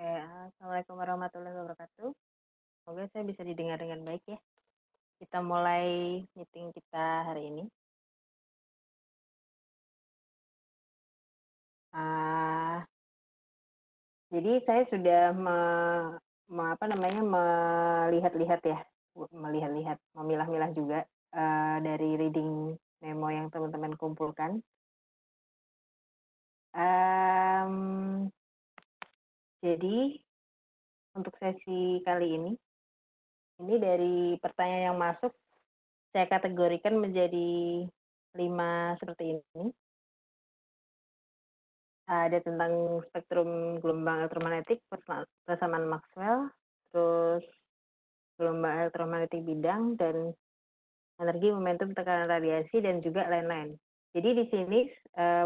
Oke, assalamualaikum warahmatullahi wabarakatuh. Semoga saya bisa didengar dengan baik ya. Kita mulai meeting kita hari ini. Ah, jadi saya sudah melihat-lihat ya, memilah-milah juga dari reading memo yang teman-teman kumpulkan. Jadi untuk sesi kali ini dari pertanyaan yang masuk saya kategorikan menjadi 5 seperti ini. Ada tentang spektrum gelombang elektromagnetik, persamaan Maxwell, terus gelombang elektromagnetik bidang, dan energi momentum tekanan radiasi, dan juga lain-lain. Jadi di sini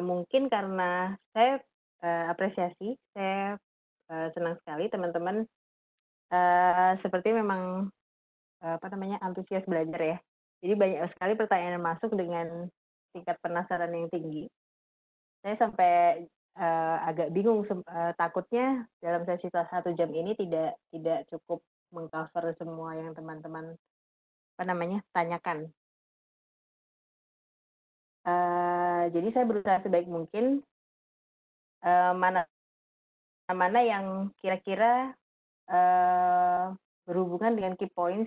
mungkin karena saya apresiasi, saya senang sekali teman-teman seperti memang antusias belajar ya. Jadi banyak sekali pertanyaan yang masuk dengan tingkat penasaran yang tinggi. Saya sampai agak bingung, takutnya dalam sesi 1 jam ini tidak cukup mengcover semua yang teman-teman tanyakan. Jadi saya berusaha sebaik mungkin mana yang kira-kira berhubungan dengan key points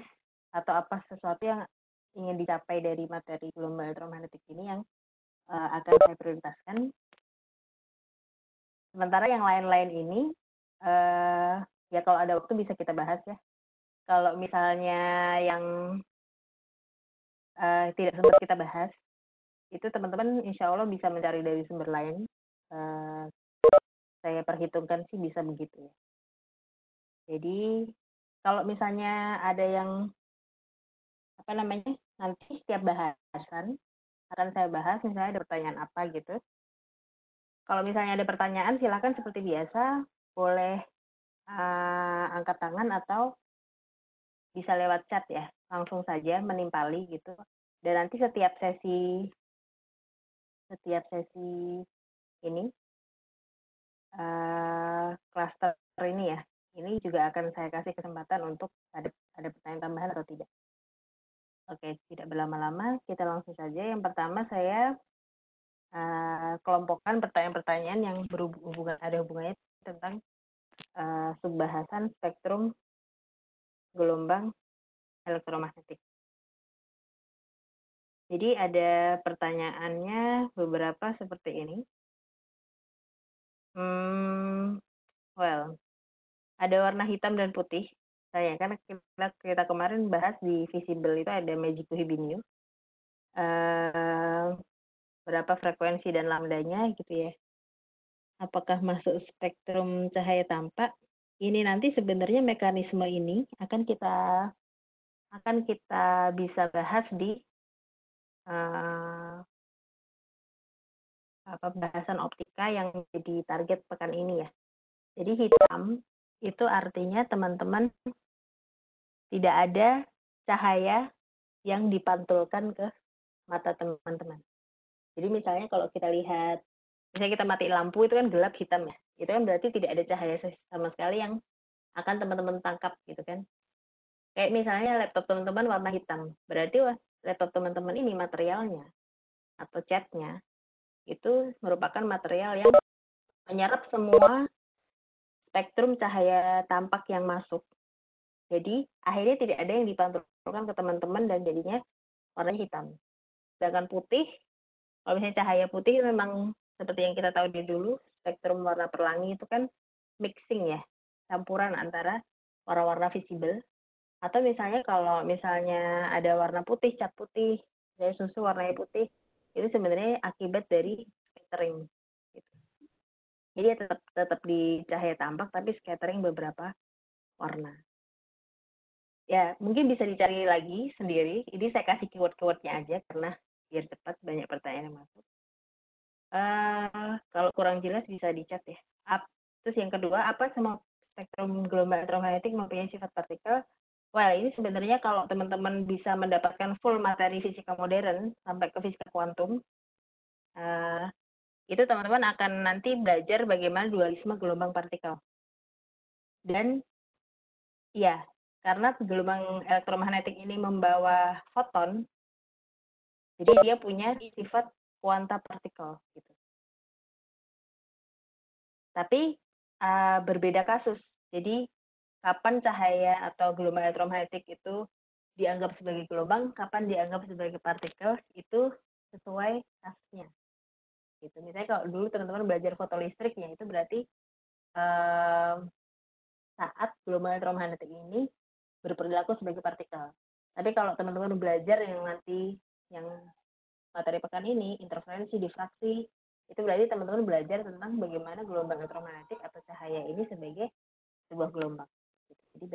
atau apa sesuatu yang ingin dicapai dari materi gelombang elektromagnetik ini yang akan saya prioritaskan. Sementara yang lain-lain ini ya kalau ada waktu bisa kita bahas ya. Kalau misalnya yang tidak sempat kita bahas, itu teman-teman insya Allah bisa mencari dari sumber lain. Saya perhitungkan sih bisa begitu ya. Jadi kalau misalnya ada yang nanti setiap bahasan akan saya bahas, misalnya ada pertanyaan apa gitu. Kalau misalnya ada pertanyaan, silakan seperti biasa boleh angkat tangan atau bisa lewat chat ya, langsung saja menimpali gitu. Dan nanti setiap sesi ini klaster ini ya, ini juga akan saya kasih kesempatan untuk ada pertanyaan tambahan atau tidak. Oke, tidak berlama-lama, kita langsung saja. Yang pertama saya kelompokkan pertanyaan-pertanyaan yang ada hubungannya tentang subbahasan spektrum gelombang elektromagnetik. Jadi ada pertanyaannya beberapa seperti ini. Ada warna hitam dan putih. Karena kita kemarin bahas di visible itu ada Magic Hibiniu. Berapa frekuensi dan lambdanya gitu ya. Apakah masuk spektrum cahaya tampak? Ini nanti sebenarnya mekanisme ini akan kita bisa bahas di bahasan optika yang jadi target pekan ini ya. Jadi hitam itu artinya teman-teman tidak ada cahaya yang dipantulkan ke mata teman-teman. Jadi misalnya kalau kita lihat, misalnya kita matiin lampu itu kan gelap hitam ya, itu kan berarti tidak ada cahaya sama sekali yang akan teman-teman tangkap gitu kan. Kayak misalnya laptop teman-teman warna hitam, berarti laptop teman-teman ini materialnya atau catnya itu merupakan material yang menyerap semua spektrum cahaya tampak yang masuk. Jadi akhirnya tidak ada yang dipantulkan ke teman-teman dan jadinya warnanya hitam. Sedangkan putih, kalau misalnya cahaya putih memang seperti yang kita tahu dulu, spektrum warna pelangi itu kan mixing ya, campuran antara warna-warna visible. Atau misalnya kalau misalnya ada warna putih, cat putih, dari susu warnanya putih, itu sebenarnya akibat dari scattering. Gitu. Jadi tetap di cahaya tampak, tapi scattering beberapa warna. Ya, mungkin bisa dicari lagi sendiri. Ini saya kasih keyword-keywordnya aja, karena biar cepat banyak pertanyaan yang masuk. Kalau kurang jelas bisa dicat ya. Terus yang kedua, apa semua spektrum gelombang elektromagnetik mempunyai sifat partikel? Ini sebenarnya kalau teman-teman bisa mendapatkan full materi fisika modern sampai ke fisika kuantum, itu teman-teman akan nanti belajar bagaimana dualisme gelombang partikel. Dan ya, karena gelombang elektromagnetik ini membawa foton, jadi dia punya sifat kuanta partikel gitu. Tapi berbeda kasus. Jadi kapan cahaya atau gelombang elektromagnetik itu dianggap sebagai gelombang, kapan dianggap sebagai partikel, itu sesuai kasusnya. Gitu. Misalnya kalau dulu teman-teman belajar fotolistrik, ya itu berarti saat gelombang elektromagnetik ini berperilaku sebagai partikel. Tapi kalau teman-teman belajar yang nanti yang materi pekan ini, interferensi, difraksi, itu berarti teman-teman belajar tentang bagaimana gelombang elektromagnetik atau cahaya ini sebagai sebuah gelombang. Jadi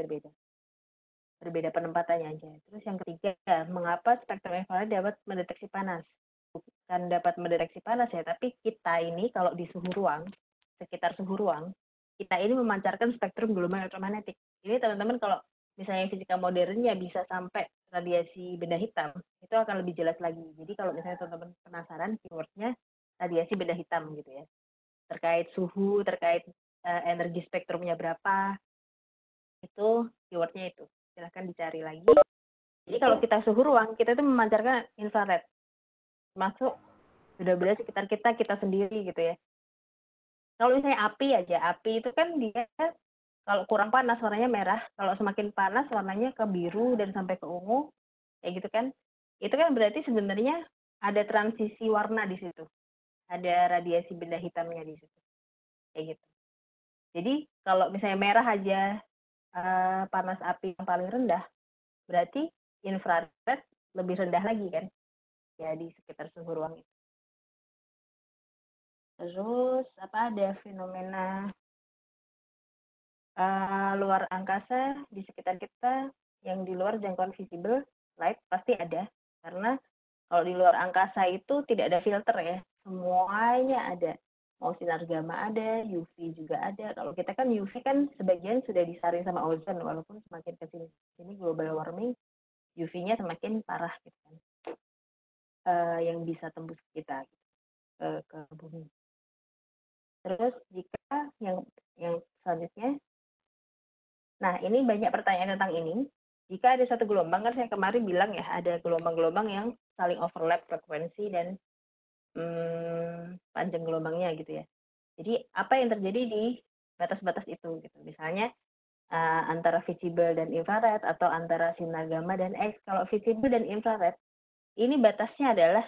berbeda penempatannya aja. Terus yang ketiga, mengapa spektrum infrared dapat mendeteksi panas? Bukan dapat mendeteksi panas ya, tapi kita ini kalau di suhu ruang, sekitar suhu ruang, kita ini memancarkan spektrum gelombang elektromagnetik. Ini teman-teman kalau misalnya fisika modernnya bisa sampai radiasi benda hitam, itu akan lebih jelas lagi. Jadi kalau misalnya teman-teman penasaran, keywordnya radiasi benda hitam gitu ya. Terkait suhu, terkait energi spektrumnya berapa, itu keywordnya itu. Silahkan dicari lagi. Jadi kalau kita suhu ruang, kita itu memancarkan infrared. Masuk benda-benda sekitar kita sendiri gitu ya. Kalau misalnya api itu kan dia kalau kurang panas warnanya merah, kalau semakin panas warnanya ke biru dan sampai ke ungu, kayak gitu kan. Itu kan berarti sebenarnya ada transisi warna di situ. Ada radiasi benda hitamnya di situ. Kayak gitu. Jadi kalau misalnya merah aja panas api yang paling rendah, berarti infrared lebih rendah lagi kan, ya di sekitar suhu ruang itu. Terus ada fenomena luar angkasa di sekitar kita yang di luar jangkauan visible light pasti ada, karena kalau di luar angkasa itu tidak ada filter ya, semuanya ada. Mau sinar gamma ada, UV juga ada. Kalau kita kan UV kan sebagian sudah disaring sama ozon, walaupun semakin ke sini global warming, UV-nya semakin parah gitu kan. Yang bisa tembus kita ke bumi. Terus jika yang selanjutnya, nah ini banyak pertanyaan tentang ini. Jika ada satu gelombang, kan saya kemarin bilang ya, ada gelombang-gelombang yang saling overlap frekuensi dan panjang gelombangnya gitu ya. Jadi apa yang terjadi di batas-batas itu gitu. Misalnya antara visible dan infrared atau antara sinar gamma dan X. Kalau visible dan infrared, ini batasnya adalah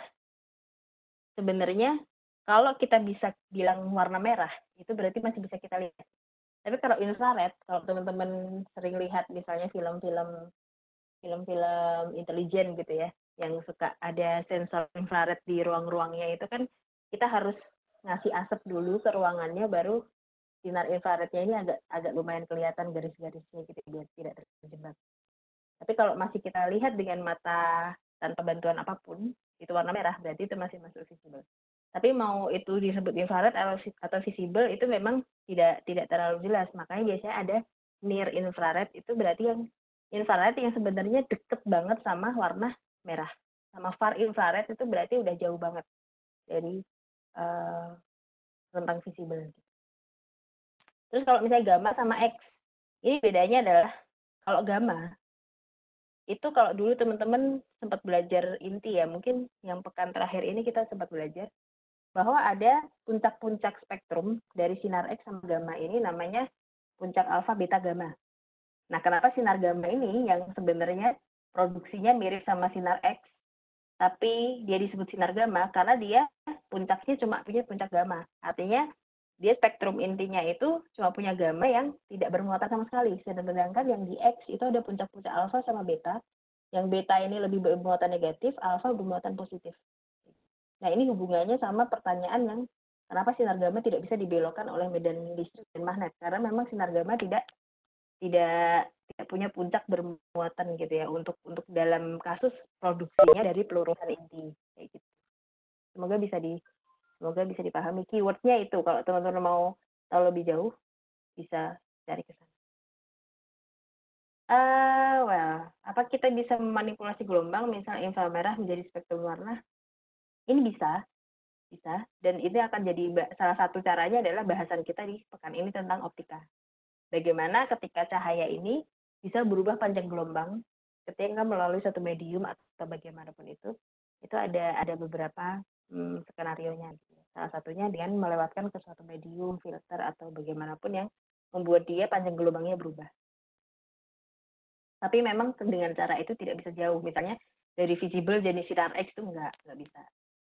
sebenarnya kalau kita bisa bilang warna merah, itu berarti masih bisa kita lihat. Tapi kalau infrared, kalau teman-teman sering lihat misalnya film-film intelijen gitu ya, yang suka ada sensor infrared di ruang-ruangnya, itu kan kita harus ngasih asap dulu ke ruangannya, baru sinar infrarednya ini agak lumayan kelihatan garis-garisnya gitu biar tidak terjebak. Tapi kalau masih kita lihat dengan mata tanpa bantuan apapun, itu warna merah, berarti itu masih masuk visible. Tapi mau itu disebut infrared atau visible itu memang tidak terlalu jelas. Makanya biasanya ada near infrared, itu berarti yang infrared yang sebenarnya deket banget sama warna merah. Sama far infrared itu berarti udah jauh banget dari rentang visible. Terus kalau misalnya gamma sama X, ini bedanya adalah kalau gamma itu kalau dulu teman-teman sempat belajar inti ya, mungkin yang pekan terakhir ini kita sempat belajar bahwa ada puncak-puncak spektrum dari sinar X sama gamma ini namanya puncak alfa, beta, gamma. Nah, kenapa sinar gamma ini yang sebenarnya produksinya mirip sama sinar X, tapi dia disebut sinar gamma karena dia puncaknya cuma punya puncak gamma. Artinya dia spektrum intinya itu cuma punya gamma yang tidak bermuatan sama sekali. Sedangkan yang di X itu ada puncak-puncak alfa sama beta. Yang beta ini lebih bermuatan negatif, alfa bermuatan positif. Nah, ini hubungannya sama pertanyaan yang kenapa sinar gamma tidak bisa dibelokkan oleh medan listrik dan magnet. Karena memang sinar gamma tidak punya puncak bermuatan gitu ya untuk dalam kasus produksinya dari pelurusan inti kayak gitu. Semoga bisa dipahami keywordnya itu. Kalau teman-teman mau tahu lebih jauh bisa cari ke sana. Apa kita bisa memanipulasi gelombang misalnya inframerah menjadi spektrum warna? Ini bisa, dan ini akan jadi salah satu caranya adalah bahasan kita di pekan ini tentang optika. bagaimana ketika cahaya ini bisa berubah panjang gelombang ketika melalui satu medium atau bagaimanapun itu ada beberapa skenario-nya. Gitu. Salah satunya dengan melewatkan ke suatu medium, filter, atau bagaimanapun yang membuat dia panjang gelombangnya berubah. Tapi memang dengan cara itu tidak bisa jauh. Misalnya dari visible jadi sinar X itu nggak bisa.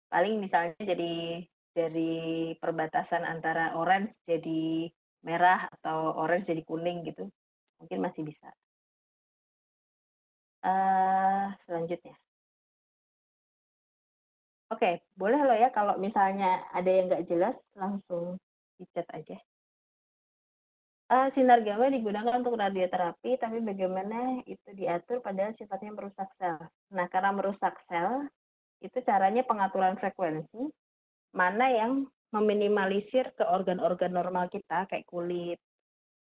Paling misalnya jadi dari perbatasan antara orange jadi merah atau orange jadi kuning gitu, mungkin masih bisa. Selanjutnya. Oke, boleh loh ya kalau misalnya ada yang nggak jelas, langsung di chat aja. Sinar gamma digunakan untuk radioterapi, tapi bagaimana itu diatur padahal sifatnya merusak sel. Nah, karena merusak sel, itu caranya pengaturan frekuensi, mana yang meminimalisir ke organ-organ normal kita, kayak kulit,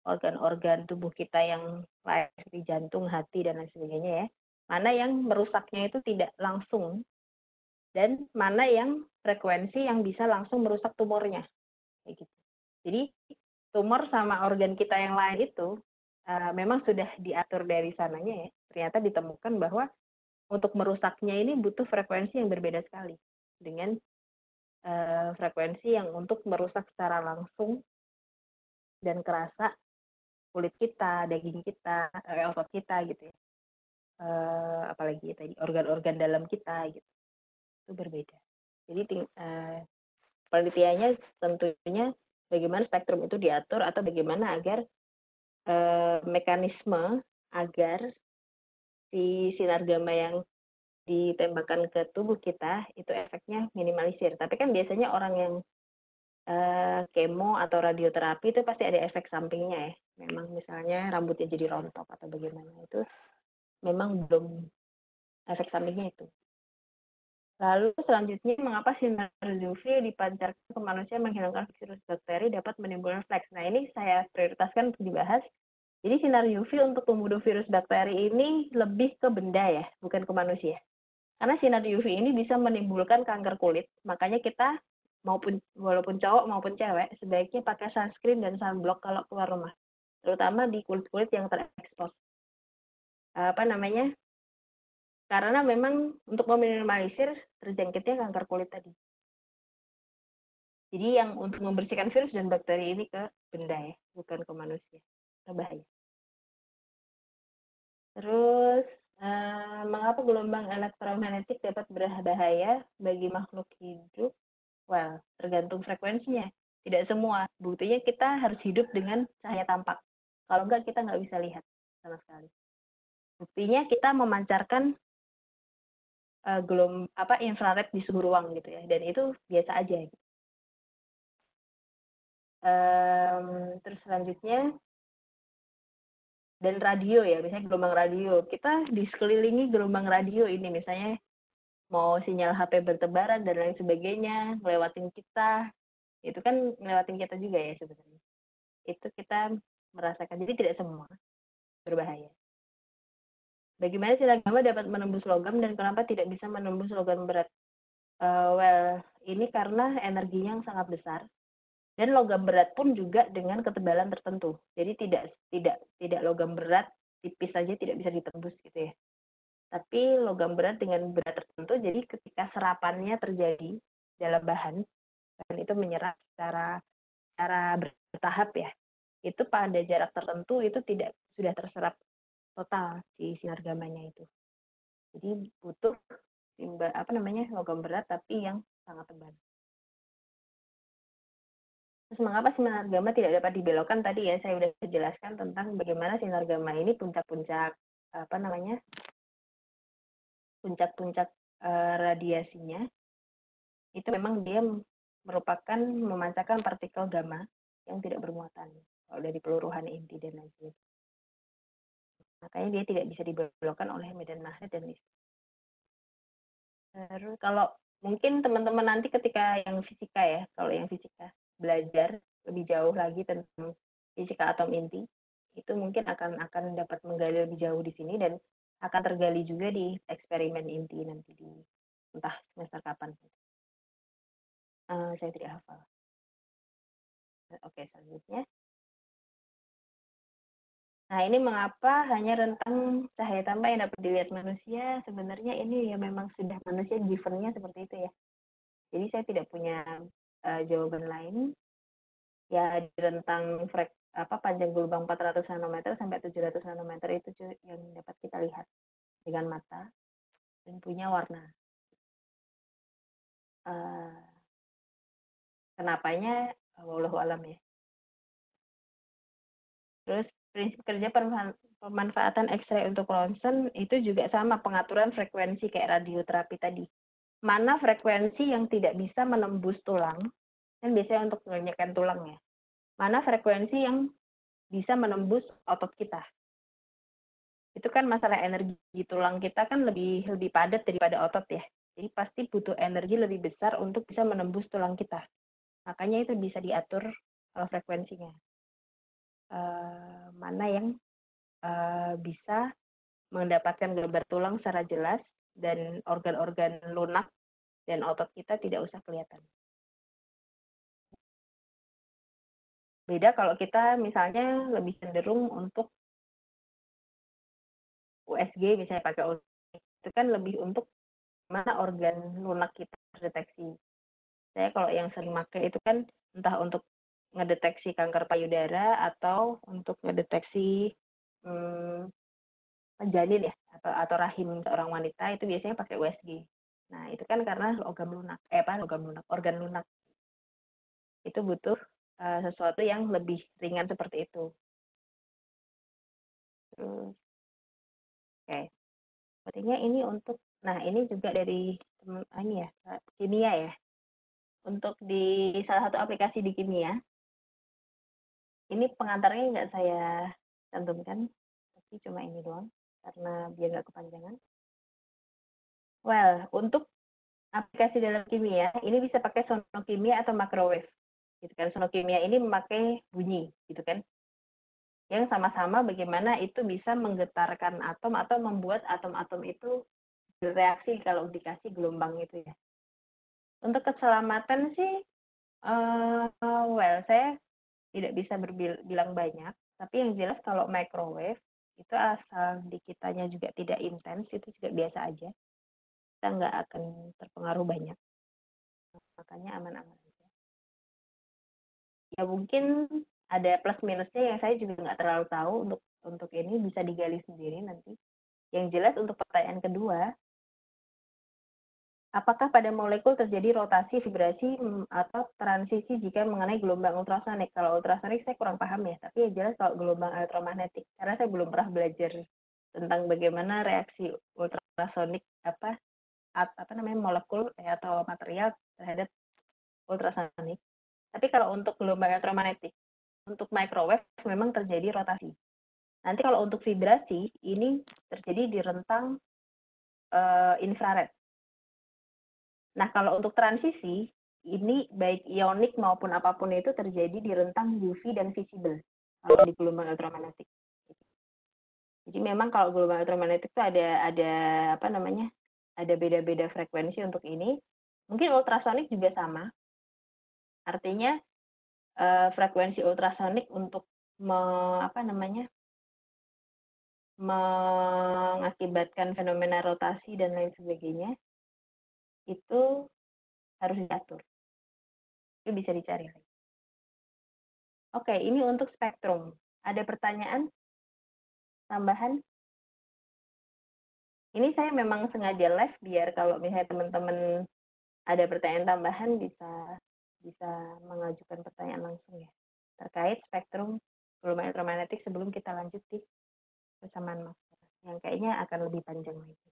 organ-organ tubuh kita yang lain seperti jantung, hati, dan lain sebagainya ya. Mana yang merusaknya itu tidak langsung, dan mana yang frekuensi yang bisa langsung merusak tumornya. Kayak gitu. Jadi tumor sama organ kita yang lain itu memang sudah diatur dari sananya ya. Ternyata ditemukan bahwa untuk merusaknya ini butuh frekuensi yang berbeda sekali dengan frekuensi yang untuk merusak secara langsung dan kerasa kulit kita, daging kita, otot kita gitu ya. Apalagi tadi organ-organ dalam kita gitu. Itu berbeda. Jadi penelitiannya tentunya bagaimana spektrum itu diatur atau bagaimana agar mekanisme agar si sinar gamma yang ditembakkan ke tubuh kita itu efeknya minimalisir. Tapi kan biasanya orang yang kemo atau radioterapi itu pasti ada efek sampingnya ya. Memang misalnya rambutnya jadi rontok atau bagaimana itu memang belum efek sampingnya itu. Lalu selanjutnya, mengapa sinar UV dipancarkan ke manusia menghilangkan virus bakteri dapat menimbulkan fleks? Nah, ini saya prioritaskan untuk dibahas. Jadi sinar UV untuk membunuh virus bakteri ini lebih ke benda ya, bukan ke manusia. Karena sinar UV ini bisa menimbulkan kanker kulit, makanya kita walaupun cowok maupun cewek sebaiknya pakai sunscreen dan sunblock kalau keluar rumah, terutama di kulit-kulit yang terekspos. Apa namanya? Karena memang untuk meminimalisir terjangkitnya kanker kulit tadi. Jadi yang untuk membersihkan virus dan bakteri ini ke benda ya, bukan ke manusia. Itu bahaya. Terus, mengapa gelombang elektromagnetik dapat berbahaya bagi makhluk hidup? Well, tergantung frekuensinya. Tidak semua. Buktinya kita harus hidup dengan cahaya tampak. Kalau enggak, kita nggak bisa lihat sama sekali. Buktinya kita memancarkan infrared di suhu ruang gitu ya, dan itu biasa aja. Gitu. Terus selanjutnya, dan radio ya, misalnya gelombang radio. Kita di sekelilingi gelombang radio ini, misalnya mau sinyal HP bertebaran dan lain sebagainya, ngelewatin kita, itu kan ngelewatin kita juga ya sebenarnya. Itu kita merasakan, jadi tidak semua berbahaya. Bagaimana sinar gamma dapat menembus logam dan kenapa tidak bisa menembus logam berat? Well, ini karena energinya yang sangat besar. Dan logam berat pun juga dengan ketebalan tertentu. Jadi tidak logam berat tipis saja tidak bisa ditembus gitu ya. Tapi logam berat dengan berat tertentu, jadi ketika serapannya terjadi dalam bahan itu menyerap secara bertahap ya. Itu pada jarak tertentu itu sudah terserap total si sinar gamanya itu. Jadi butuh logam berat tapi yang sangat tebal. Terus mengapa sinar gamma tidak dapat dibelokkan? Tadi ya saya sudah jelaskan tentang bagaimana sinar gamma ini puncak-puncak puncak-puncak radiasinya itu memang dia merupakan memancarkan partikel gamma yang tidak bermuatan kalau dari peluruhan inti dan lain sebagainya. Makanya dia tidak bisa dibelokkan oleh medan magnet dan listrik. Terus kalau mungkin teman-teman nanti ketika yang fisika ya, kalau yang fisika belajar lebih jauh lagi tentang fisika atom inti, itu mungkin akan dapat menggali lebih jauh di sini dan akan tergali juga di eksperimen inti nanti di entah semester kapan. Saya tidak hafal. Oke, selanjutnya. Nah, ini mengapa hanya rentang cahaya tambah yang dapat dilihat manusia? Sebenarnya ini ya memang sudah manusia given-nya seperti itu ya. Jadi saya tidak punya jawaban lain. Ya di rentang panjang gelombang 400 nanometer sampai 700 nanometer itu yang dapat kita lihat dengan mata dan punya warna. Kenapanya wallahu alam ya. Terus prinsip kerja pemanfaatan X-ray untuk ronsen itu juga sama, pengaturan frekuensi kayak radioterapi tadi. Mana frekuensi yang tidak bisa menembus tulang, kan biasanya untuk mengenyekkan tulang ya. Mana frekuensi yang bisa menembus otot kita. Itu kan masalah energi tulang kita kan lebih padat daripada otot ya. Jadi pasti butuh energi lebih besar untuk bisa menembus tulang kita. Makanya itu bisa diatur frekuensinya. Mana yang bisa mendapatkan gambar tulang secara jelas dan organ-organ lunak dan otot kita tidak usah kelihatan. Beda kalau kita misalnya lebih cenderung untuk USG, misalnya pakai USG, itu kan lebih untuk mana organ lunak kita terdeteksi. Saya kalau yang sering pakai itu kan entah untuk ngedeteksi kanker payudara atau untuk ngedeteksi janin ya atau rahim seorang wanita itu biasanya pakai USG. Nah, itu kan karena organ lunak. Itu butuh sesuatu yang lebih ringan seperti itu. Terus, oke. Sepertinya ini untuk, nah ini juga dari ini ya, kimia ya. Untuk di salah satu aplikasi di kimia, ini pengantarnya nggak saya cantumkan, tapi cuma ini doang, karena biar nggak kepanjangan. Well, untuk aplikasi dalam kimia, ini bisa pakai sonokimia atau microwave. Gitu kan, sonokimia ini memakai bunyi, gitu kan. Yang sama-sama bagaimana itu bisa menggetarkan atom atau membuat atom-atom itu bereaksi kalau dikasih gelombang itu ya. Untuk keselamatan sih, saya tidak bisa bilang banyak, tapi yang jelas kalau microwave itu asal di kitanya juga tidak intens, itu juga biasa aja. Kita nggak akan terpengaruh banyak. Makanya aman-aman aja. Ya mungkin ada plus minusnya yang saya juga nggak terlalu tahu untuk ini, bisa digali sendiri nanti. Yang jelas untuk pertanyaan kedua, apakah pada molekul terjadi rotasi, vibrasi, atau transisi jika mengenai gelombang ultrasonik? Kalau ultrasonik saya kurang paham ya, tapi yang jelas kalau gelombang elektromagnetik, karena saya belum pernah belajar tentang bagaimana reaksi ultrasonik molekul atau material terhadap ultrasonik. Tapi kalau untuk gelombang elektromagnetik, untuk microwave memang terjadi rotasi. Nanti kalau untuk vibrasi, ini terjadi di rentang infrared. Nah, kalau untuk transisi, ini baik ionik maupun apapun itu terjadi di rentang UV dan visible kalau di gelombang elektromagnetik. Jadi memang kalau gelombang elektromagnetik itu ada beda-beda frekuensi untuk ini. Mungkin ultrasonik juga sama. Artinya frekuensi ultrasonik untuk mengakibatkan fenomena rotasi dan lain sebagainya itu harus diatur. Itu bisa dicari lagi. Oke, ini untuk spektrum. Ada pertanyaan tambahan? Ini saya memang sengaja live biar kalau misalnya teman-teman ada pertanyaan tambahan bisa mengajukan pertanyaan langsung ya terkait spektrum gelombang elektromagnetik sebelum kita lanjut di persamaan masker yang kayaknya akan lebih panjang lagi.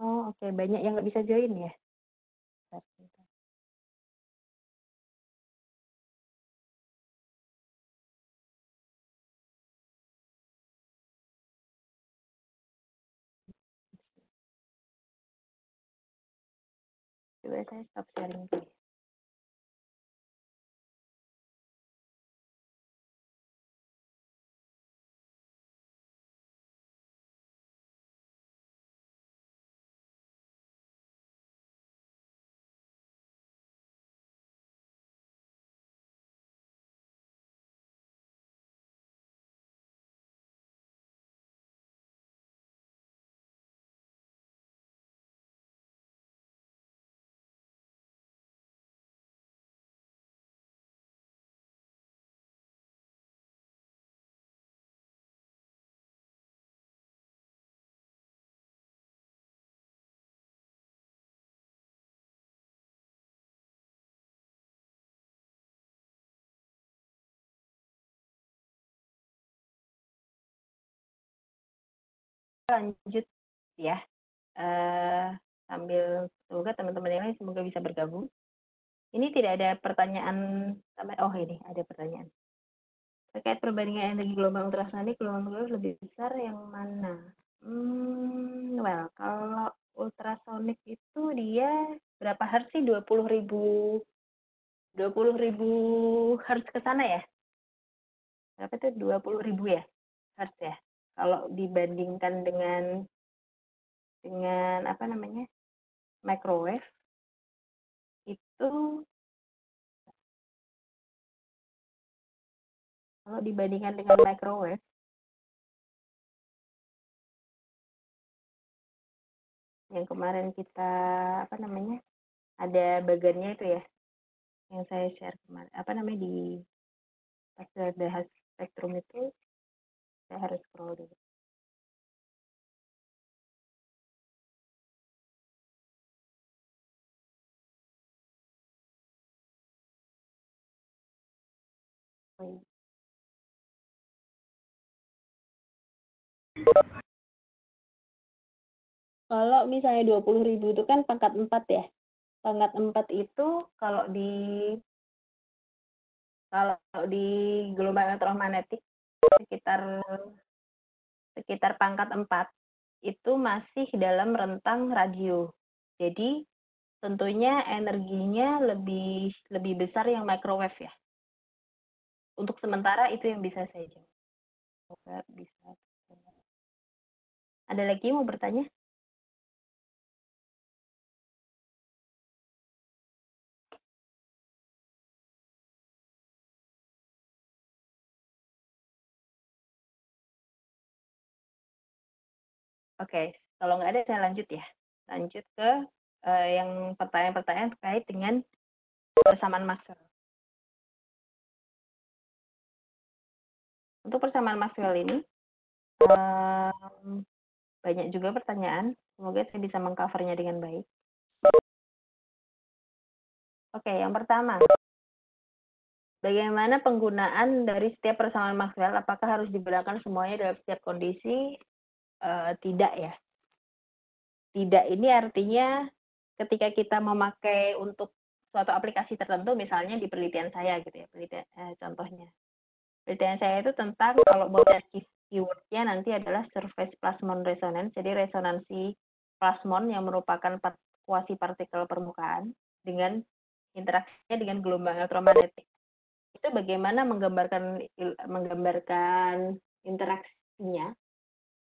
Oh oke, banyak yang nggak bisa join ya. Coba saya stop sharing dulu. lanjut ya. Sambil semoga teman-teman yang lain semoga bisa bergabung. Ini tidak ada pertanyaan, oh ini ada pertanyaan. Terkait perbandingan energi gelombang ultrasonik, gelombang lebih besar yang mana? Well, kalau ultrasonik itu dia berapa hertz sih? 20.000 hertz ke sana ya? Berapa itu? 20.000 ya? Hertz ya? Kalau dibandingkan dengan apa namanya? Microwave itu, kalau dibandingkan dengan microwave yang kemarin kita apa namanya? Ada bagannya itu ya, yang saya share kemarin, apa namanya, di pas bahas spektrum itu, saya harus scroll dulu. Kalau misalnya 20.000 itu kan pangkat 4 ya. Pangkat 4 itu kalau di gelombang elektromagnetik sekitar pangkat 4 itu masih dalam rentang radio. Jadi tentunya energinya lebih besar yang microwave ya. Untuk sementara itu yang bisa saya jawab. Bisa. Ada lagi mau bertanya? Oke, kalau nggak ada saya lanjut ya. Lanjut ke yang pertanyaan-pertanyaan terkait dengan persamaan Maxwell. Untuk persamaan Maxwell ini banyak juga pertanyaan. Semoga saya bisa mengcovernya dengan baik. Oke, yang pertama, bagaimana penggunaan dari setiap persamaan Maxwell? Apakah harus digunakan semuanya dalam setiap kondisi? Tidak ya. Tidak ini artinya ketika kita memakai untuk suatu aplikasi tertentu, misalnya di penelitian saya gitu ya, contohnya. Penelitian saya itu tentang kalau mau cari keywordnya nanti adalah surface plasmon resonance, jadi resonansi plasmon yang merupakan kuasi partikel permukaan dengan interaksinya dengan gelombang elektromagnetik. Itu bagaimana menggambarkan interaksinya.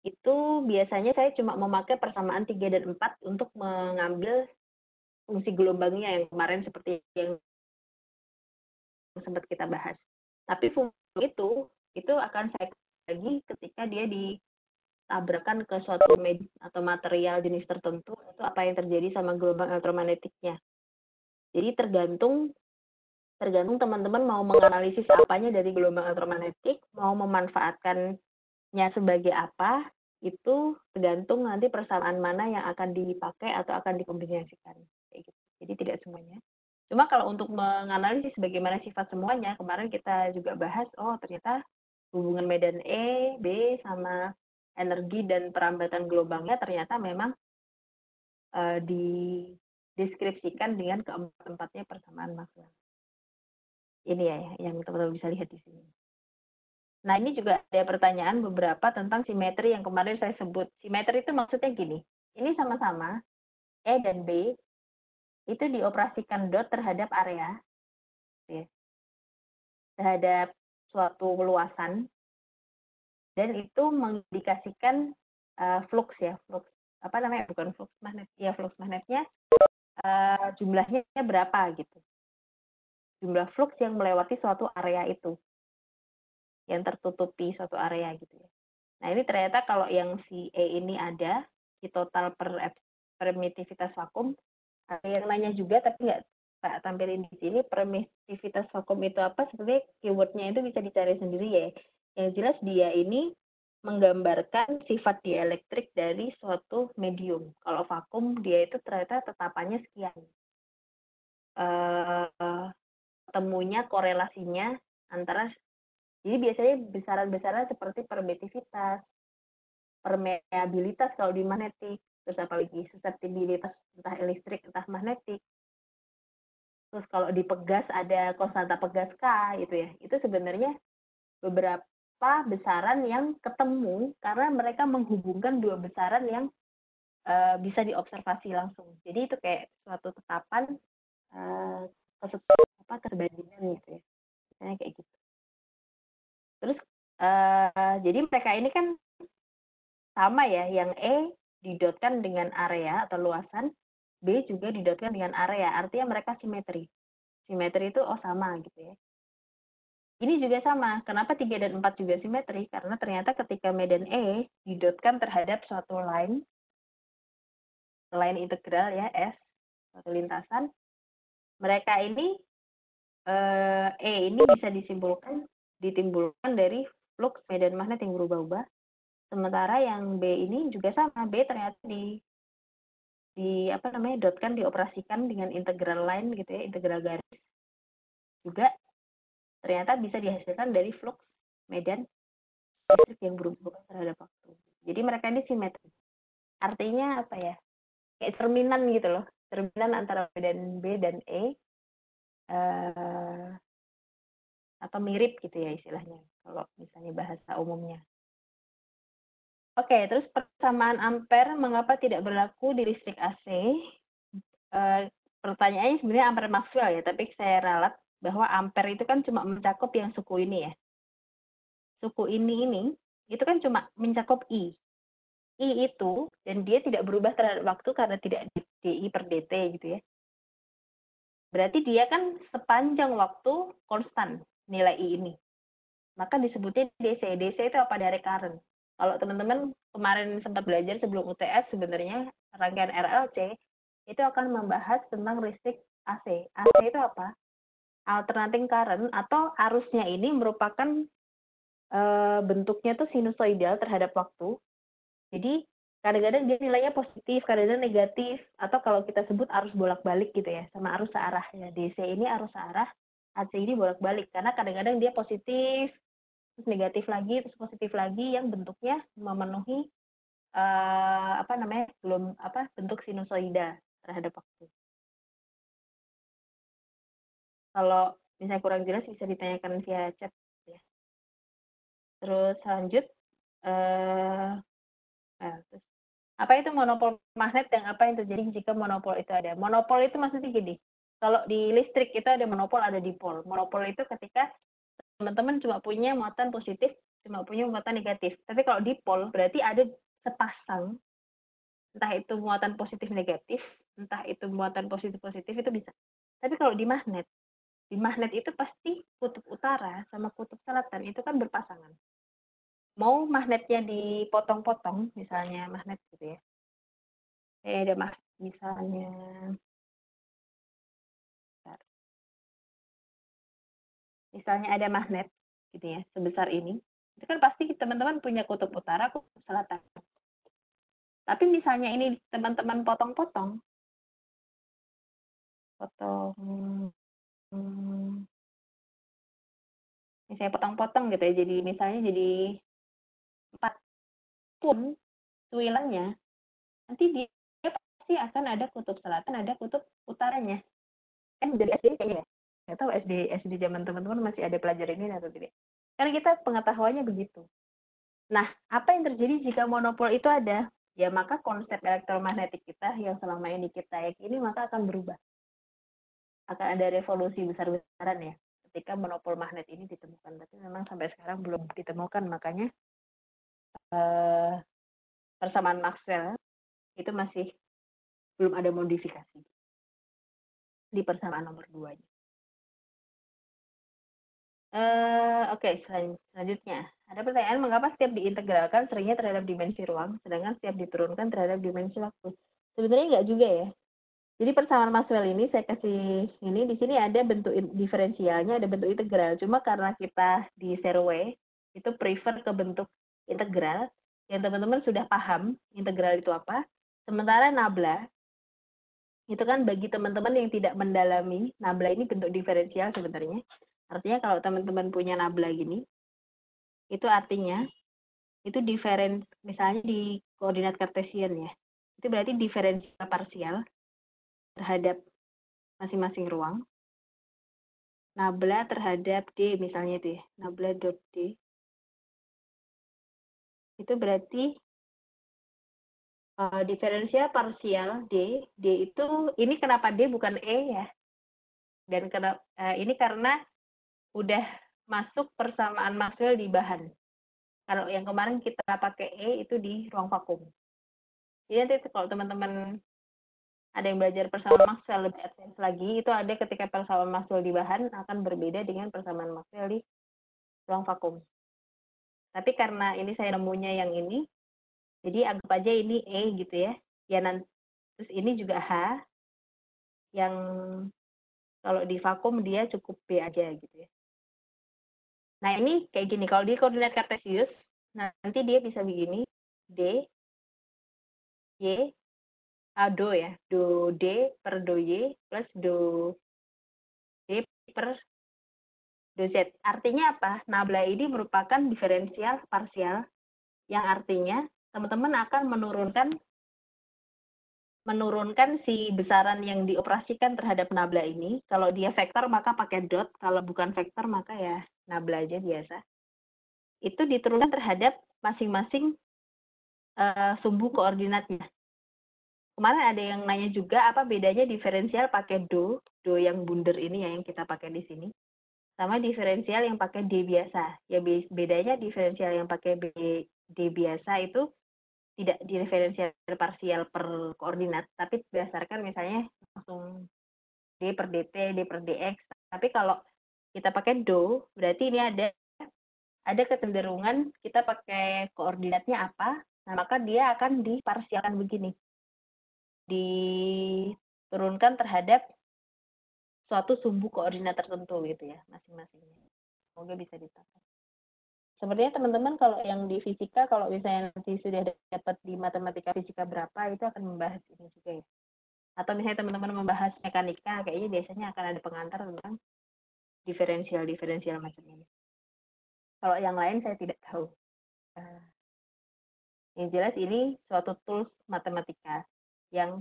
Itu biasanya saya cuma memakai persamaan 3 dan 4 untuk mengambil fungsi gelombangnya yang kemarin seperti yang sempat kita bahas. Tapi fungsi itu akan saya lagi ketika dia ditabrakkan ke suatu media atau material jenis tertentu, itu apa yang terjadi sama gelombang elektromagnetiknya. Jadi tergantung teman-teman mau menganalisis apanya dari gelombang elektromagnetik, mau memanfaatkannya sebagai apa, itu tergantung nanti persamaan mana yang akan dipakai atau akan dikombinasikan. Kayak gitu. Jadi tidak semuanya. Cuma kalau untuk menganalisis bagaimana sifat semuanya, kemarin kita juga bahas, oh ternyata hubungan medan E, B, sama energi dan perambatan gelombangnya ternyata memang dideskripsikan dengan keempat-empatnya persamaan Maxwell. Ini ya yang teman-teman bisa lihat di sini. Nah, ini juga ada pertanyaan beberapa tentang simetri yang kemarin saya sebut. Simetri itu maksudnya gini, ini sama-sama E dan B itu dioperasikan dot terhadap area, ya, terhadap suatu luasan, dan itu mengindikasikan flux ya, flux apa namanya, bukan flux magnet, ya flux magnetnya jumlahnya berapa gitu. Jumlah flux yang melewati suatu area itu, yang tertutupi suatu area gitu ya. Nah ini ternyata kalau yang si E ini ada di total permitivitas vakum, ada yang nanya juga tapi nggak tampilin di sini permitivitas vakum itu apa, sebenarnya keywordnya itu bisa dicari sendiri ya. Yang jelas dia ini menggambarkan sifat dielektrik dari suatu medium. Kalau vakum dia itu ternyata tetapannya sekian. Temunya korelasinya antara, jadi biasanya besaran-besaran seperti permitivitas, permeabilitas kalau di magnetik, terus apalagi susceptibilitas entah listrik entah magnetik. Terus kalau di pegas ada konstanta pegas K gitu ya. Itu sebenarnya beberapa besaran yang ketemu karena mereka menghubungkan dua besaran yang bisa diobservasi langsung. Jadi itu kayak suatu tetapan keserbandingan gitu ya. Misalnya kayak gitu. Terus jadi mereka ini kan sama ya, yang E didotkan dengan area atau luasan, B juga didotkan dengan area, artinya mereka simetri. Simetri itu sama gitu ya. Ini juga sama, kenapa 3 dan 4 juga simetri? Karena ternyata ketika medan E didotkan terhadap suatu line integral ya, S, suatu lintasan, mereka ini, E ini bisa ditimbulkan dari flux medan magnet yang berubah-ubah. Sementara yang B ini juga sama, B ternyata dioperasikan dengan integral line gitu ya, integral garis. Juga ternyata bisa dihasilkan dari flux medan listrik yang berubah terhadap waktu. Jadi mereka ini simetri. Artinya apa ya? Kayak cerminan gitu loh. Cerminan antara medan B dan E. Atau mirip gitu ya istilahnya. Kalau misalnya bahasa umumnya. Oke, terus persamaan ampere mengapa tidak berlaku di listrik AC? Pertanyaannya sebenarnya ampere Maxwell ya, tapi saya ralat bahwa ampere itu kan cuma mencakup yang suku ini ya. Suku ini itu kan cuma mencakup I. I itu, dan dia tidak berubah terhadap waktu karena tidak DI per DT gitu ya. Berarti dia kan sepanjang waktu konstan nilai I ini. Maka disebutnya DC. DC itu apa? Direct current. Kalau teman-teman kemarin sempat belajar sebelum UTS, sebenarnya rangkaian RLC itu akan membahas tentang listrik AC. AC itu apa? Alternating current atau arusnya ini merupakan bentuknya tuh sinusoidal terhadap waktu. Jadi kadang-kadang dia nilainya positif, kadang-kadang negatif, atau kalau kita sebut arus bolak-balik gitu ya, sama arus searah ya. DC ini arus searah, AC ini bolak-balik karena kadang-kadang dia positif, terus negatif lagi, terus positif lagi, yang bentuknya memenuhi bentuk sinusoida terhadap waktu. Kalau misalnya kurang jelas bisa ditanyakan via chat ya. Terus lanjut, terus apa itu monopol magnet dan apa yang terjadi jika monopol itu ada? Monopol itu maksudnya gini, kalau di listrik itu ada monopol, ada dipol. Monopol itu ketika teman-teman cuma punya muatan positif, cuma punya muatan negatif. Tapi kalau dipol berarti ada sepasang, entah itu muatan positif negatif, entah itu muatan positif itu bisa. Tapi kalau di magnet itu pasti kutub utara sama kutub selatan itu kan berpasangan. Mau magnetnya dipotong-potong, misalnya magnet gitu ya. Ada misalnya ada magnet gitu ya, sebesar ini. Itu kan pasti teman-teman punya kutub utara, kutub selatan. Tapi misalnya ini teman-teman potong-potong, misalnya potong-potong gitu ya, jadi misalnya jadi 4 pun wilayahnya, nanti dia pasti akan ada kutub selatan, ada kutub utaranya. Kan dari SD kayaknya ya, nggak tahu SD zaman teman-teman masih ada pelajaran ini atau tidak. Karena kita pengetahuannya begitu. Nah, apa yang terjadi jika monopol itu ada? Ya maka konsep elektromagnetik kita yang selama ini kita yakini maka akan berubah. Akan ada revolusi besar-besaran ya ketika monopol magnet ini ditemukan. Tapi memang sampai sekarang belum ditemukan, makanya persamaan Maxwell itu masih belum ada modifikasi di persamaan nomor 2-nya. Oke, selanjutnya. Ada pertanyaan, mengapa setiap diintegralkan seringnya terhadap dimensi ruang, sedangkan setiap diturunkan terhadap dimensi waktu? Sebenarnya enggak juga ya. Jadi persamaan Maxwell ini saya kasih ini, di sini ada bentuk diferensialnya, ada bentuk integral. Cuma karena kita di Serwe itu prefer ke bentuk integral, yang teman-teman sudah paham integral itu apa. Sementara nabla, itu kan bagi teman-teman yang tidak mendalami, nabla ini bentuk diferensial sebenarnya. Artinya kalau teman-teman punya nabla gini, itu artinya itu misalnya di koordinat kartesian ya, itu berarti diferensial parsial terhadap masing-masing ruang. Nabla terhadap D misalnya itu ya, nabla dot D. Itu berarti diferensial parsial D itu, ini kenapa D bukan E ya? Dan ini karena udah masuk persamaan Maxwell di bahan. Kalau yang kemarin kita pakai E itu di ruang vakum. Jadi nanti kalau teman-teman ada yang belajar persamaan Maxwell lebih advance lagi, itu ada ketika persamaan Maxwell di bahan akan berbeda dengan persamaan Maxwell di ruang vakum. Tapi karena ini saya nemunya yang ini, jadi anggap aja ini E gitu ya. Ya nanti terus ini juga H, yang kalau di vakum dia cukup B aja gitu ya. Nah ini kayak gini, kalau di koordinat kartesius, nanti dia bisa begini, D, Y, do ya, do D per do Y plus do D per do Z. Artinya apa? Nabla ini merupakan diferensial parsial yang artinya teman-teman akan menurunkan si besaran yang dioperasikan terhadap nabla ini. Kalau dia vektor maka pakai dot, kalau bukan vektor maka ya nabla aja biasa. Itu diturunkan terhadap masing-masing sumbu koordinatnya. Kemarin ada yang nanya juga apa bedanya diferensial pakai do yang bundar ini ya yang kita pakai di sini, sama diferensial yang pakai D biasa. Ya bedanya diferensial yang pakai D biasa itu tidak diferensial parsial per koordinat, tapi berdasarkan misalnya langsung D per DT, D per DX. Tapi kalau kita pakai do, berarti ini ada kecenderungan kita pakai koordinatnya apa, nah maka dia akan diparsialkan begini. Diturunkan terhadap suatu sumbu koordinat tertentu gitu ya, masing-masingnya. Semoga bisa ditangkap. Sebenarnya teman-teman kalau yang di fisika, kalau misalnya nanti sudah dapat di matematika fisika berapa, itu akan membahas ini juga ya. Atau misalnya teman-teman membahas mekanika, kayaknya biasanya akan ada pengantar tentang diferensial macam ini. Kalau yang lain saya tidak tahu. Yang jelas ini suatu tools matematika yang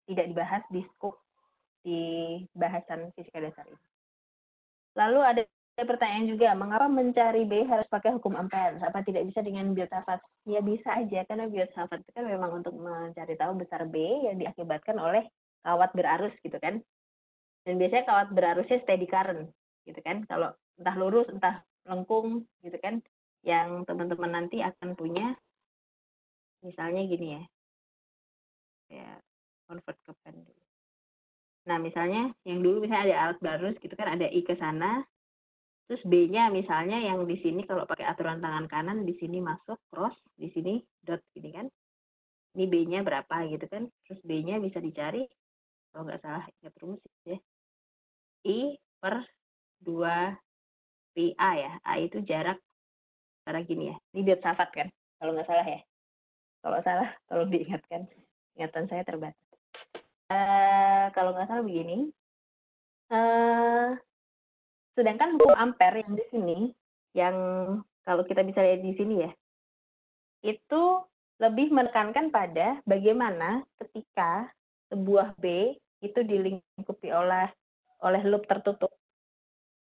tidak dibahas di scope di bahasan fisika dasar ini. Lalu ada pertanyaan juga, mengapa mencari B harus pakai hukum Ampere? Apa tidak bisa dengan Biot-Savart? Ya bisa aja, karena Biot-Savart itu kan memang untuk mencari tahu besar B yang diakibatkan oleh kawat berarus gitu kan. Dan biasanya kawat berarusnya steady current gitu kan. Kalau entah lurus, entah lengkung gitu kan. Yang teman-teman nanti akan punya, misalnya gini ya, kayak convert ke pen dulu. Nah misalnya yang dulu misalnya ada alat berarus gitu kan, ada I ke sana, terus B-nya misalnya yang di sini kalau pakai aturan tangan kanan di sini masuk cross, di sini dot gini kan. Ini B-nya berapa gitu kan. Terus B-nya bisa dicari kalau nggak salah ingat rumus ya. I per 2 pi A ya. A itu jarak gini ya. Ini Biot-Savart kan kalau nggak salah ya. Kalau salah tolong diingatkan. Ingatan saya terbatas. Kalau nggak salah begini. Sedangkan hukum Ampere yang di sini, yang kalau kita bisa lihat di sini ya, itu lebih menekankan pada bagaimana ketika sebuah B itu dilingkupi oleh loop tertutup.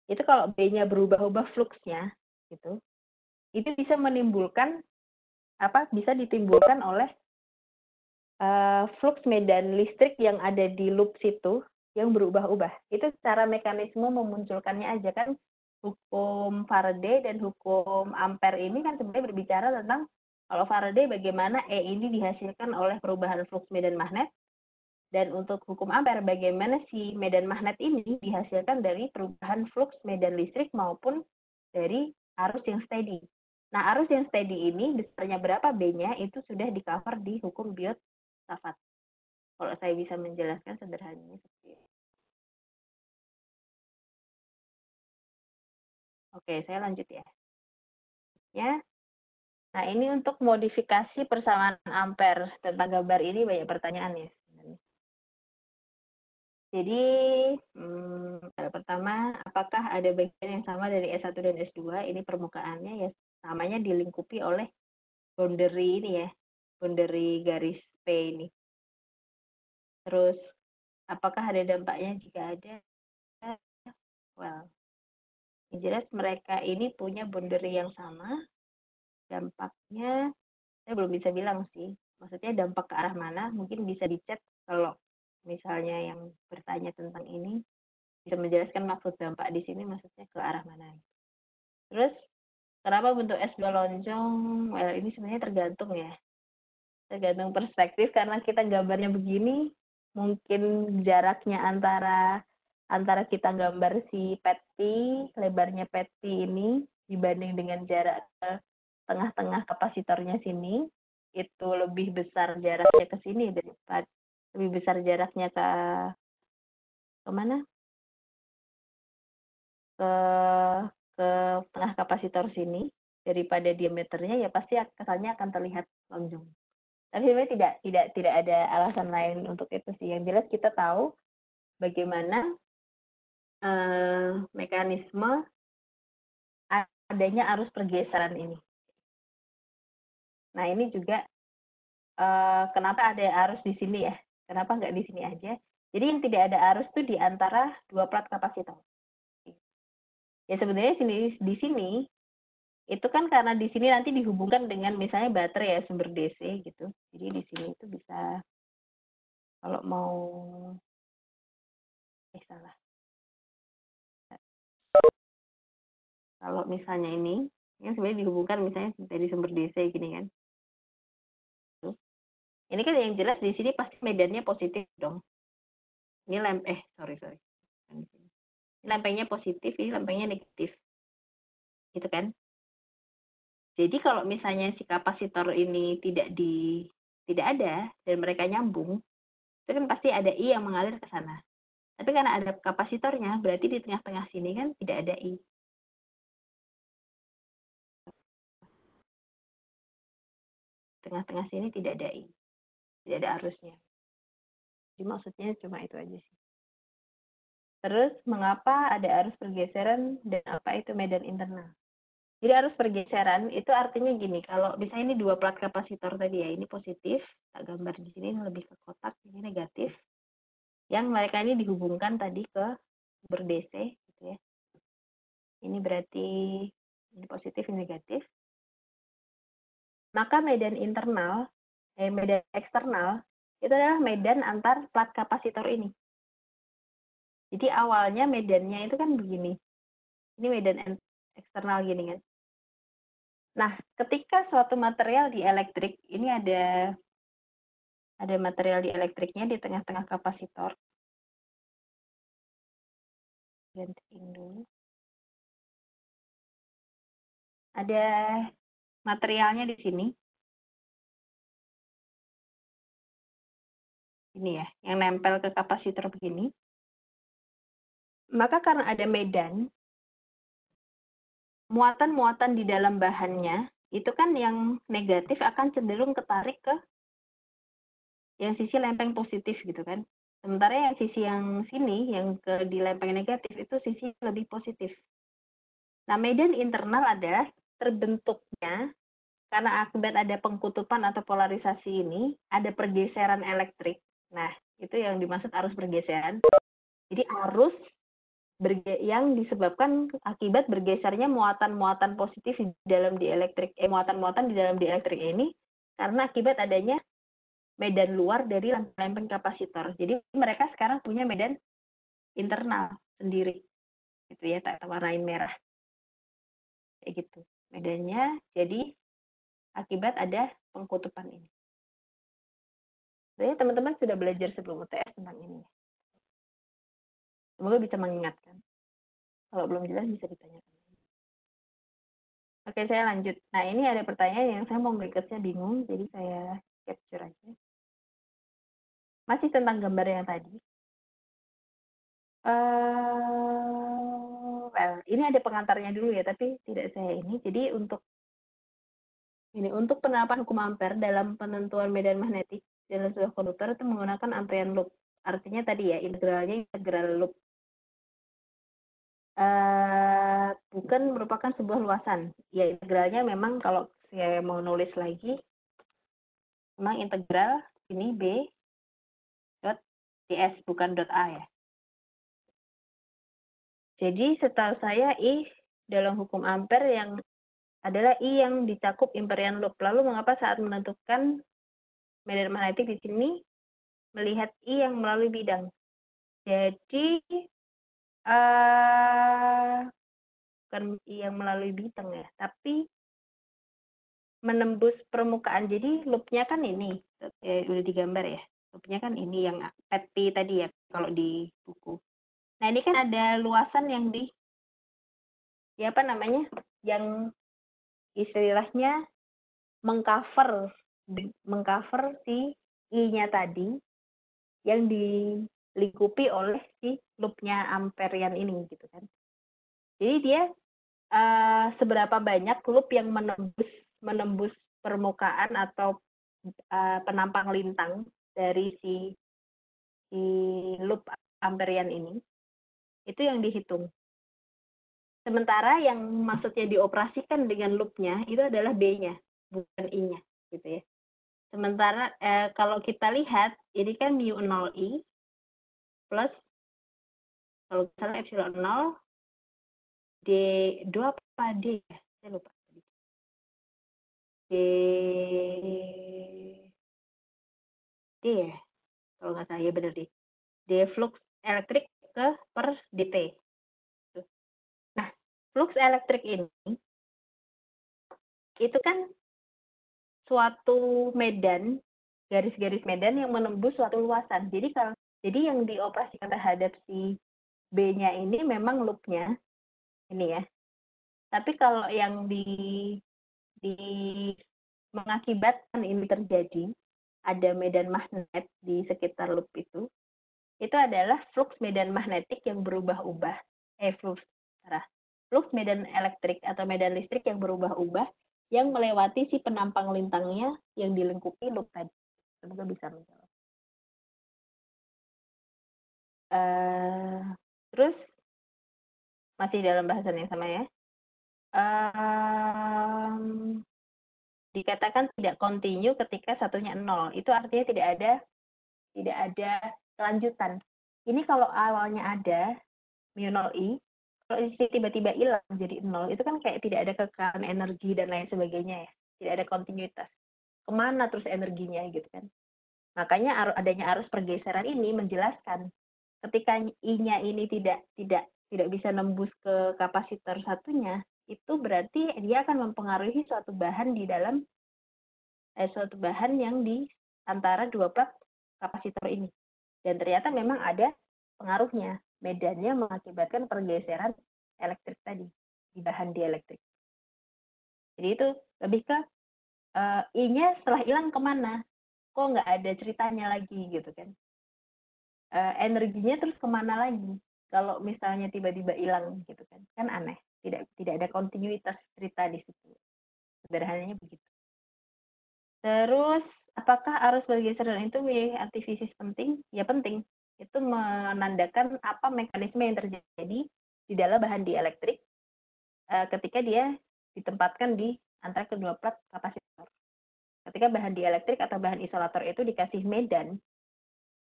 Itu kalau B-nya berubah-ubah fluxnya, gitu, itu bisa menimbulkan bisa ditimbulkan oleh flux medan listrik yang ada di loop situ yang berubah-ubah. Itu secara mekanisme memunculkannya aja kan. Hukum Faraday dan hukum Ampere ini kan sebenarnya berbicara tentang kalau Faraday bagaimana E ini dihasilkan oleh perubahan flux medan magnet, dan untuk hukum Ampere bagaimana si medan magnet ini dihasilkan dari perubahan flux medan listrik maupun dari arus yang steady. Nah, arus yang steady ini besarnya berapa B-nya itu sudah di-cover di hukum Biot-Savart. Kalau saya bisa menjelaskan sederhananya seperti ini. Oke, saya lanjut ya. Nah, ini untuk modifikasi persamaan Ampere. Tentang gambar ini banyak pertanyaan ya. Jadi, pertama, apakah ada bagian yang sama dari S1 dan S2? Ini permukaannya ya. namanya dilingkupi oleh boundary ini ya, boundary garis P ini. Terus apakah ada dampaknya? Jika ada, well, yang jelas mereka ini punya boundary yang sama. Dampaknya saya belum bisa bilang sih. Maksudnya dampak ke arah mana? Mungkin bisa dicek kalau misalnya yang bertanya tentang ini bisa menjelaskan maksud dampak di sini maksudnya ke arah mana. Terus kenapa bentuk S2 lonjong? Well, ini sebenarnya tergantung ya. Tergantung perspektif karena kita gambarnya begini, mungkin jaraknya antara kita gambar si peti, lebarnya peti ini dibanding dengan jarak ke tengah-tengah kapasitornya sini, itu lebih besar jaraknya ke sini daripada lebih besar jaraknya ke mana? Ke tengah kapasitor sini daripada diameternya, ya pasti kesannya akan terlihat lonjong. Tapi sebenarnya tidak ada alasan lain untuk itu sih. Yang jelas kita tahu bagaimana mekanisme adanya arus pergeseran ini. Nah, ini juga kenapa ada arus di sini ya? Kenapa nggak di sini aja? Jadi yang tidak ada arus itu di antara dua plat kapasitor. Ya sebenarnya di sini itu kan karena di sini nanti dihubungkan dengan misalnya baterai ya, sumber DC gitu. Jadi di sini itu bisa kalau mau salah. Kalau misalnya ini sebenarnya dihubungkan misalnya dari sumber DC gini kan. Ini kan yang jelas di sini pasti medannya positif dong. Ini sorry. Ini lempengnya positif, ini lempengnya negatif. Gitu kan? Jadi kalau misalnya si kapasitor ini tidak ada dan mereka nyambung, itu kan pasti ada I yang mengalir ke sana. Tapi karena ada kapasitornya, berarti di tengah-tengah sini kan tidak ada I. Tengah-tengah sini tidak ada I. Tidak ada arusnya. Jadi maksudnya cuma itu aja sih. Terus mengapa ada arus pergeseran dan apa itu medan internal? Jadi arus pergeseran itu artinya gini, kalau misalnya ini dua plat kapasitor tadi ya, ini positif, tak gambar di sini lebih ke kotak, ini negatif. Yang mereka ini dihubungkan tadi ke sumber DC gitu ya. Ini berarti ini positif, ini negatif. Maka medan medan eksternal itu adalah medan antar plat kapasitor ini. Jadi awalnya medannya itu kan begini. Ini medan eksternal gini kan. Nah, ketika suatu material di elektrik, ini ada material di elektriknya di tengah-tengah kapasitor. Gantiin dulu. Ada materialnya di sini. Ini ya, yang nempel ke kapasitor begini. Maka karena ada medan, muatan-muatan di dalam bahannya, itu kan yang negatif akan cenderung ketarik ke yang sisi lempeng positif gitu kan. Sementara yang sisi yang sini, yang di lempeng negatif, itu sisi lebih positif. Nah, medan internal adalah terbentuknya karena akibat ada pengkutupan atau polarisasi ini, ada pergeseran elektrik. Nah, itu yang dimaksud arus pergeseran. Jadi arus yang disebabkan akibat bergesernya muatan-muatan positif di dalam muatan-muatan di dalam elektrik ini karena akibat adanya medan luar dari lempeng kapasitor. Jadi mereka sekarang punya medan internal sendiri, gitu ya, tak warnain merah, kayak gitu. Medannya jadi akibat ada pengkutupan ini. Jadi teman-teman sudah belajar sebelum UTS tentang ini. Semoga bisa mengingatkan. Kalau belum jelas bisa ditanyakan. Oke, saya lanjut. Nah, ini ada pertanyaan yang saya mau berikutnya bingung, jadi saya capture aja. Masih tentang gambar yang tadi. Well, ini ada pengantarnya dulu ya, tapi tidak saya ini. Jadi untuk penerapan hukum ampere dalam penentuan medan magnetik dalam sebuah konduktor itu menggunakan amperean loop. Artinya tadi ya, integralnya integral loop. Bukan bukan merupakan sebuah luasan. Ya, integralnya memang kalau saya mau nulis lagi, memang integral ini B dot ds, bukan dot A ya. Jadi setahu saya I dalam hukum Ampere yang adalah I yang dicakup invariant loop. Lalu mengapa saat menentukan medan magnetik di sini melihat I yang melalui bidang? Jadi bukan I yang melalui bidang ya, tapi menembus permukaan. Jadi loopnya kan ini, udah digambar ya. Loopnya kan ini yang PT tadi ya, kalau di buku. Nah ini kan ada luasan yang ya apa namanya, yang istilahnya mengcover si I-nya tadi yang dilingkupi oleh si loopnya Amperian ini gitu kan. Jadi dia seberapa banyak loop yang menembus permukaan atau penampang lintang dari si loop Amperian ini, itu yang dihitung. Sementara yang maksudnya dioperasikan dengan loopnya itu adalah B-nya, bukan I-nya, gitu ya. Sementara kalau kita lihat, ini kan mu 0I plus, kalau misalnya epsilon 0, D2 apa D ya? Saya lupa. D ya, kalau nggak salah ya benar D. D flux elektrik per dt. Nah, flux elektrik ini itu kan suatu medan, garis-garis medan yang menembus suatu luasan. Jadi yang dioperasikan terhadap si B-nya ini memang loopnya ini ya. Tapi kalau yang mengakibatkan ini terjadi, ada medan magnet di sekitar loop itu adalah flux medan magnetik yang berubah-ubah, flux medan elektrik atau medan listrik yang berubah-ubah yang melewati si penampang lintangnya yang dilingkupi loop tadi. Semoga bisa menjawab. Terus masih dalam bahasan yang sama ya. Dikatakan tidak kontinu ketika satunya 0. Itu artinya tidak ada kelanjutan. Ini kalau awalnya ada mu 0I, kalau tiba-tiba hilang jadi 0, itu kan kayak tidak ada kekalahan energi dan lain sebagainya ya. Tidak ada kontinuitas. Kemana terus energinya gitu kan. Makanya adanya arus pergeseran ini menjelaskan ketika I-nya ini tidak bisa nembus ke kapasitor satunya, itu berarti dia akan mempengaruhi suatu bahan di dalam suatu bahan yang di antara dua plak kapasitor ini. Dan ternyata memang ada pengaruhnya. Medannya mengakibatkan pergeseran elektrik tadi di bahan dielektrik. Jadi itu lebih ke I-nya setelah hilang kemana? Kok nggak ada ceritanya lagi gitu kan? Energinya terus kemana lagi? Kalau misalnya tiba-tiba hilang gitu kan? Kan aneh. Tidak ada kontinuitas cerita di situ. Sederhananya begitu. Terus, apakah arus pergeseran itu memiliki aktivitas penting? Ya penting. Itu menandakan apa mekanisme yang terjadi di dalam bahan dielektrik ketika dia ditempatkan di antara kedua plat kapasitor. Ketika bahan dielektrik atau bahan isolator itu dikasih medan,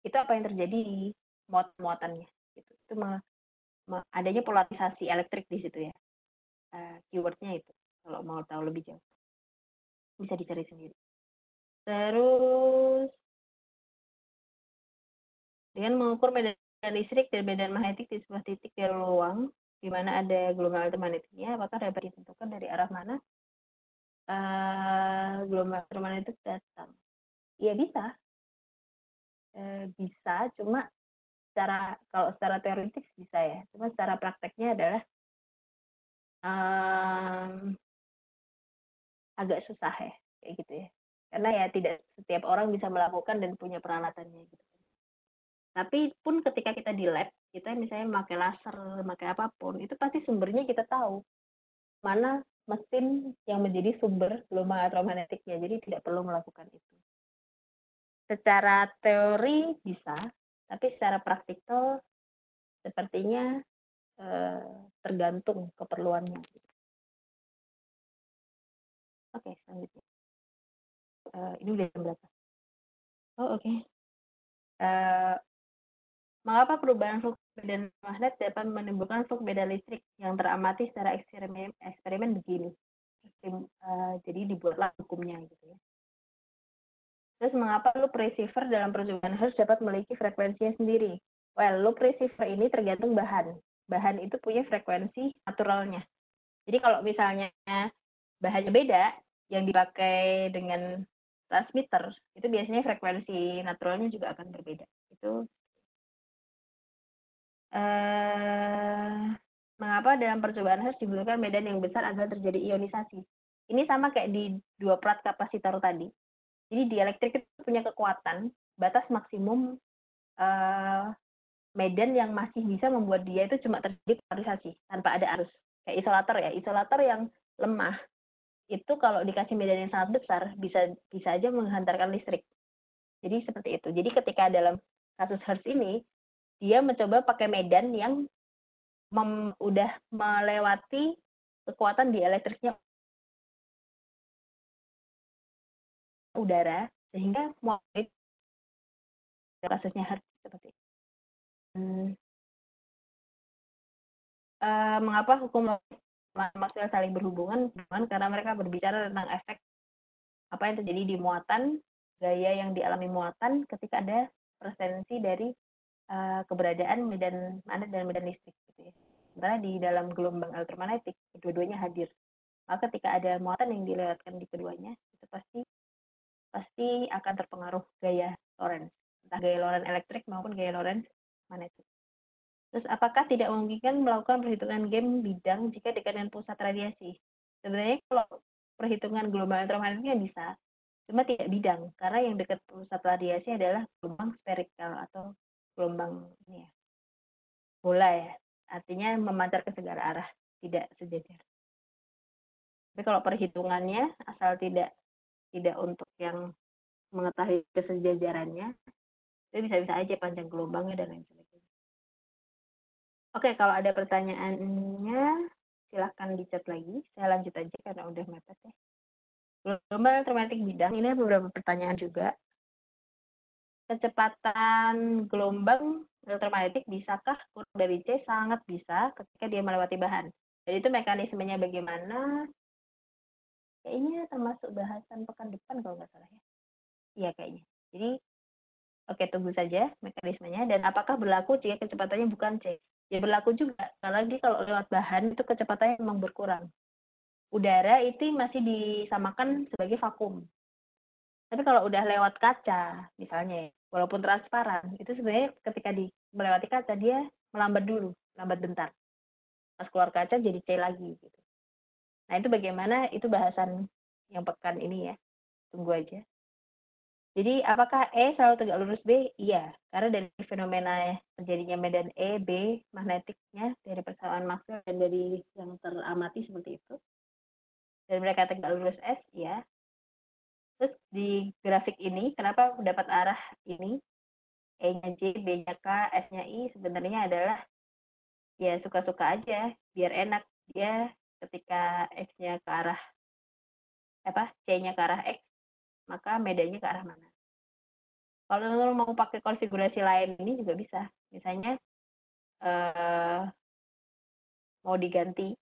itu apa yang terjadi di muatan-muatannya. Itu adanya polarisasi elektrik di situ ya. Keywordnya itu, kalau mau tahu lebih jauh. Bisa dicari sendiri. Terus, dengan mengukur medan listrik dan medan magnetik di sebuah titik di ruang, di mana ada gelombang elektromagnetiknya, apakah dapat ditentukan dari arah mana gelombang elektromagnetik datang? Ya bisa. Bisa, cuma kalau secara teoritis bisa ya. Cuma secara prakteknya adalah agak susah ya, kayak gitu ya. Karena ya tidak setiap orang bisa melakukan dan punya peralatannya gitu. Tapi pun ketika kita di lab, kita misalnya memakai laser, memakai apapun, itu pasti sumbernya kita tahu. Mana mesin yang menjadi sumber gelombang elektromagnetiknya, jadi tidak perlu melakukan itu. Secara teori bisa, tapi secara praktikal sepertinya tergantung keperluannya. Oke, selanjutnya. Ini udah jam berapa? Oh, oke. Mengapa perubahan flux medan magnet dapat menimbulkan flux medan listrik yang teramati secara eksperimen begini? Jadi dibuatlah hukumnya gitu ya. Terus mengapa loop receiver dalam percobaan Hertz dapat memiliki frekuensinya sendiri? Well, loop receiver ini tergantung bahan. Bahan itu punya frekuensi naturalnya. Jadi kalau misalnya bahannya beda, yang dipakai dengan transmitter, itu biasanya frekuensi naturalnya juga akan berbeda. Itu mengapa dalam percobaan Hertz dibutuhkan medan yang besar agar terjadi ionisasi? Ini sama kayak di dua plat kapasitor tadi. Jadi dielektrik itu punya kekuatan batas maksimum medan yang masih bisa membuat dia itu cuma terjadi polarisasi tanpa ada arus. Kayak isolator ya, isolator yang lemah itu kalau dikasih medan yang sangat besar bisa aja menghantarkan listrik. Jadi seperti itu. Jadi ketika dalam kasus Hertz ini dia mencoba pakai medan yang udah melewati kekuatan dielektriknya udara sehingga muat kasusnya Hertz seperti itu. Mengapa hukum Maxwell saling berhubungan? Karena mereka berbicara tentang efek apa yang terjadi di muatan, gaya yang dialami muatan ketika ada presensi dari keberadaan medan magnet dan medan listrik gitu ya. Sementara di dalam gelombang elektromagnetik kedua-duanya hadir. Maka ketika ada muatan yang dilewatkan di keduanya, itu pasti akan terpengaruh gaya Lorentz, entah gaya Lorentz elektrik maupun gaya Lorentz magnetik. Terus apakah tidak memungkinkan melakukan perhitungan game bidang jika dekat dengan pusat radiasi? Sebenarnya kalau perhitungan gelombang elektromagnetiknya bisa, cuma tidak bidang, karena yang dekat pusat radiasi adalah gelombang spherical atau gelombang ini ya, bola ya, artinya memancar ke segala arah, tidak sejajar. Tapi kalau perhitungannya asal tidak untuk yang mengetahui kesejajarannya, itu bisa-bisa aja panjang gelombangnya dan lain sebagainya. Oke, kalau ada pertanyaannya silahkan di chat lagi. Saya lanjut aja karena udah mepet ya. Gelombang elektromagnetik bidang, ini ada beberapa pertanyaan juga. Kecepatan gelombang elektromagnetik bisakah kurang dari C? Sangat bisa ketika dia melewati bahan. Jadi itu mekanismenya bagaimana? Kayaknya termasuk bahasan pekan depan kalau nggak salah ya. Iya kayaknya. Jadi oke, tunggu saja mekanismenya. Dan apakah berlaku jika kecepatannya bukan C? Ya berlaku juga. Karena dia kalau lewat bahan itu kecepatannya memang berkurang. Udara itu masih disamakan sebagai vakum. Tapi kalau udah lewat kaca, misalnya, walaupun transparan, itu sebenarnya ketika melewati kaca, dia melambat dulu, lambat bentar. Pas keluar kaca jadi C lagi. Gitu. Nah itu bagaimana, itu bahasan yang pekan ini ya. Tunggu aja. Jadi apakah E selalu tegak lurus B? Iya, karena dari fenomena terjadinya medan E, B, magnetiknya, dari persamaan Maxwell dan dari yang teramati seperti itu. Dan mereka tegak lurus S, ya. Terus di grafik ini, kenapa dapat arah ini? E-nya J, B-nya K, S-nya I sebenarnya adalah ya suka-suka aja, biar enak. Dia ketika X-nya ke arah, C-nya ke arah X, maka medannya ke arah mana. Kalau mau pakai konfigurasi lain ini juga bisa. Misalnya mau diganti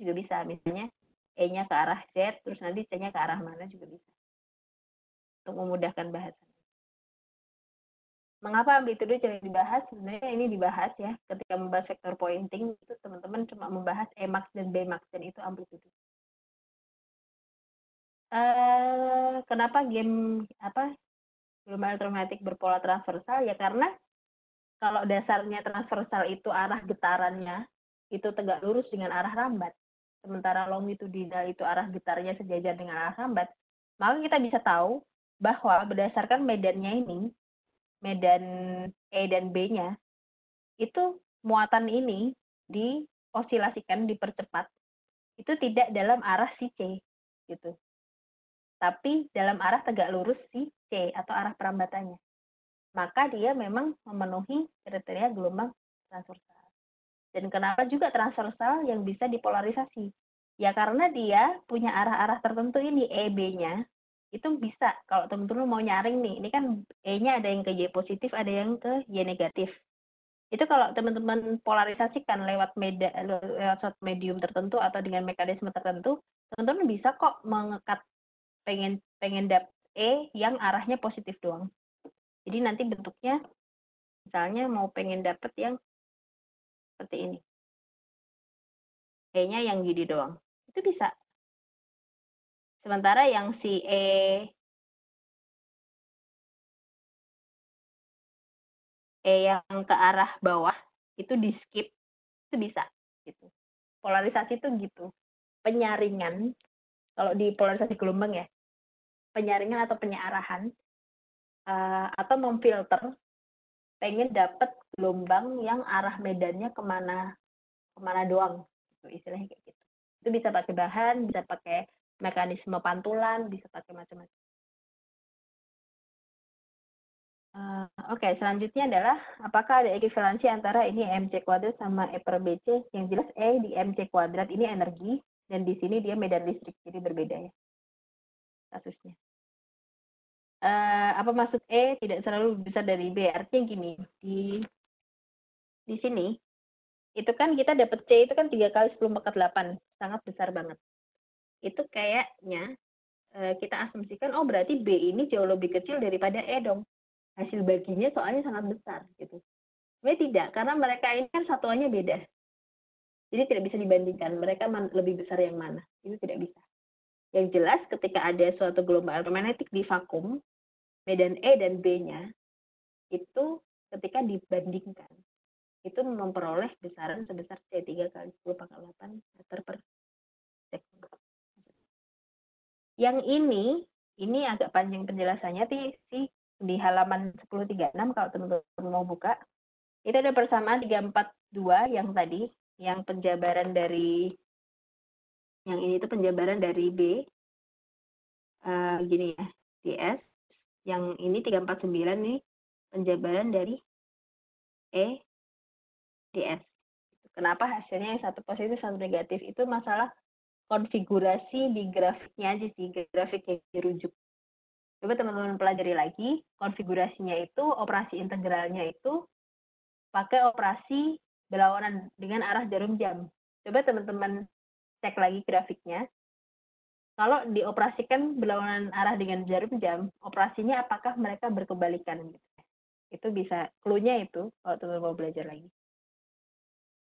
juga bisa. Misalnya E-nya ke arah Z, terus nanti C-nya ke arah mana juga bisa. Untuk memudahkan bahasan. Mengapa amplitude jadi dibahas? Sebenarnya ini dibahas ya. Ketika membahas vektor pointing, itu teman-teman cuma membahas E max dan B max, dan itu amplitude. Kenapa gelombang elektromagnetik berpola transversal? Ya karena kalau dasarnya transversal itu arah getarannya itu tegak lurus dengan arah rambat, sementara longitudinal itu arah getarnya sejajar dengan arah rambat, maka kita bisa tahu bahwa berdasarkan medannya ini, medan E dan B-nya, itu muatan ini diosilasikan, dipercepat, itu tidak dalam arah si C, gitu. Tapi dalam arah tegak lurus si C atau arah perambatannya. Maka dia memang memenuhi kriteria gelombang transversal. Dan kenapa juga transversal yang bisa dipolarisasi? Ya karena dia punya arah-arah tertentu ini, EB-nya, itu bisa, kalau teman-teman mau nyaring nih, ini kan E-nya ada yang ke Y positif, ada yang ke Y negatif. Itu kalau teman-teman polarisasikan lewat suatu medium tertentu atau dengan mekanisme tertentu, teman-teman bisa kok mengekat pengen dapet E yang arahnya positif doang. Jadi nanti bentuknya, misalnya mau pengen dapet yang seperti ini. E-nya yang gini doang. Itu bisa. Sementara yang si E yang ke arah bawah itu di skip, itu bisa gitu. Polarisasi itu gitu. Penyaringan, kalau di polarisasi gelombang ya, penyaringan atau penyaarahan atau memfilter pengen dapat gelombang yang arah medannya kemana doang, gitu, istilahnya kayak gitu. Itu bisa pakai bahan, bisa pakai mekanisme pantulan, bisa pakai macam-macam. Oke, selanjutnya adalah apakah ada ekivalensi antara ini MC kuadrat sama E per BC? Yang jelas E di MC kuadrat ini energi, dan di sini dia medan listrik, jadi berbeda ya kasusnya. Apa maksud E tidak selalu lebih besar dari B? Artinya gini, di sini itu kan kita dapat C itu kan 3 kali 10⁻8, sangat besar banget. Itu kayaknya kita asumsikan, oh berarti B ini jauh lebih kecil daripada E dong. Hasil baginya soalnya sangat besar gitu. Sebenarnya tidak, karena mereka ini kan satuannya beda. Jadi tidak bisa dibandingkan, mereka lebih besar yang mana, itu tidak bisa. Yang jelas ketika ada suatu gelombang elektromagnetik di vakum, medan E dan B-nya itu ketika dibandingkan, itu memperoleh besaran sebesar C3 kali 10⁻8 meter per sekund. Yang ini agak panjang penjelasannya sih di halaman 1036 kalau teman-teman mau buka. Itu ada persamaan 342 yang tadi, yang penjabaran dari yang ini itu penjabaran dari B gini ya, DS. Yang ini 349 nih penjabaran dari E DS. Kenapa hasilnya yang satu positif, satu negatif? Itu masalah konfigurasi di grafiknya aja sih, grafik yang dirujuk. Coba teman-teman pelajari lagi, konfigurasinya itu, operasi integralnya itu pakai operasi berlawanan dengan arah jarum jam. Coba teman-teman cek lagi grafiknya. Kalau dioperasikan berlawanan arah dengan jarum jam, operasinya apakah mereka berkebalikan? Itu bisa, clue-nya itu kalau teman-teman mau belajar lagi.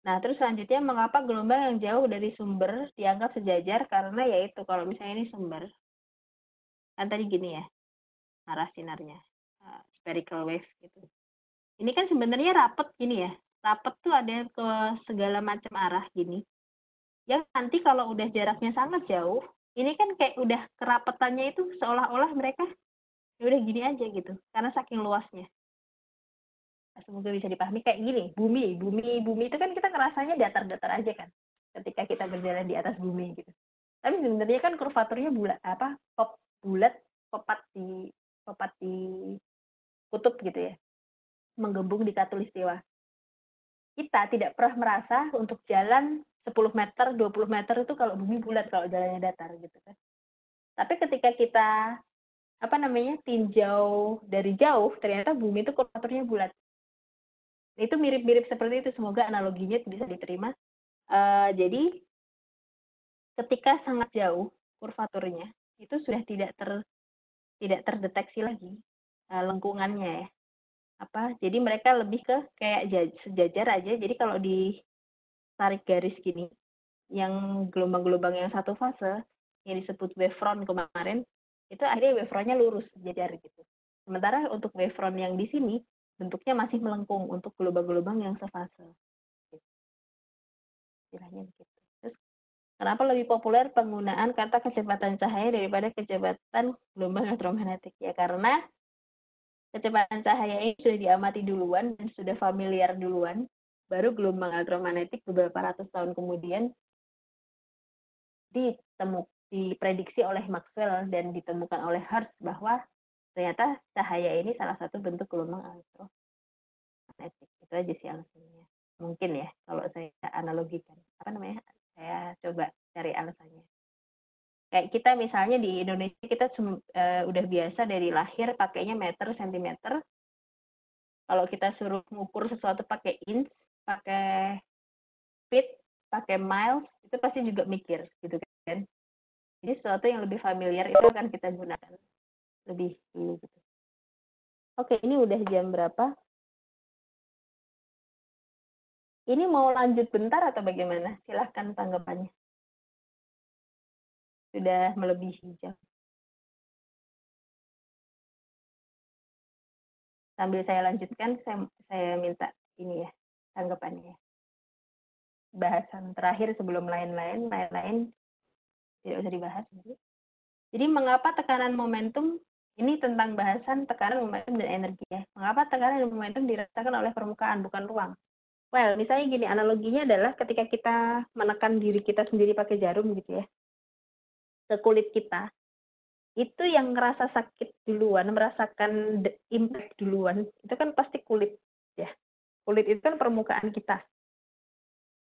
Nah, terus selanjutnya, mengapa gelombang yang jauh dari sumber dianggap sejajar? Karena yaitu, kalau misalnya ini sumber, kan tadi gini ya, arah sinarnya, spherical wave gitu. Ini kan sebenarnya rapet gini ya, rapet tuh ada ke segala macam arah gini. Yang nanti kalau udah jaraknya sangat jauh, ini kan kayak udah kerapetannya itu seolah-olah mereka ya udah gini aja gitu, karena saking luasnya. Semoga bisa dipahami kayak gini, bumi itu kan kita ngerasanya datar-datar aja kan, ketika kita berjalan di atas bumi gitu. Tapi sebenarnya kan kurvaturnya bulat, bulat, popat di kutub gitu ya, menggembung di khatulistiwa. Kita tidak pernah merasa untuk jalan 10 meter, 20 meter itu kalau bumi bulat, kalau jalannya datar gitu kan. Tapi ketika kita tinjau dari jauh, ternyata bumi itu kurvaturnya bulat. Itu mirip-mirip seperti itu, semoga analoginya bisa diterima. Jadi ketika sangat jauh kurvaturnya itu sudah tidak terdeteksi lagi lengkungannya ya. Jadi mereka lebih ke kayak sejajar aja. Jadi kalau ditarik garis gini, yang gelombang-gelombang yang satu fase yang disebut wavefront kemarin, itu akhirnya wavefrontnya lurus sejajar gitu. Sementara untuk wavefront yang di sini bentuknya masih melengkung untuk gelombang-gelombang yang sefase. Istilahnya begitu. Terus kenapa lebih populer penggunaan kata kecepatan cahaya daripada kecepatan gelombang elektromagnetik? Ya karena kecepatan cahaya ini sudah diamati duluan dan sudah familiar duluan, baru gelombang elektromagnetik beberapa ratus tahun kemudian diprediksi oleh Maxwell dan ditemukan oleh Hertz bahwa ternyata cahaya ini salah satu bentuk gelombang elektromagnetik. Itu aja sih alasannya. mungkin ya kalau saya analogikan. Apa namanya? Saya coba cari alasannya. Kayak kita misalnya di Indonesia kita udah biasa dari lahir pakainya meter, sentimeter. Kalau kita suruh mengukur sesuatu pakai inch, pakai feet, pakai miles, itu pasti juga mikir gitu kan. Jadi sesuatu yang lebih familiar itu akan kita gunakan lebih dulu gitu. Oke, ini udah jam berapa? Ini mau lanjut bentar atau bagaimana? Silahkan tanggapannya. Sudah melebihi jam. Sambil saya lanjutkan, saya minta ini ya, tanggapannya. Bahasan terakhir sebelum lain-lain tidak usah dibahas. Jadi mengapa tekanan momentum, ini tentang bahasan tekanan momentum dan energi ya. Mengapa tekanan dan momentum dirasakan oleh permukaan, bukan ruang? Well, misalnya gini, analoginya adalah ketika kita menekan diri kita sendiri pakai jarum gitu ya, ke kulit kita, itu yang ngerasa sakit duluan, merasakan impact duluan, itu kan pasti kulit ya. Kulit itu kan permukaan kita.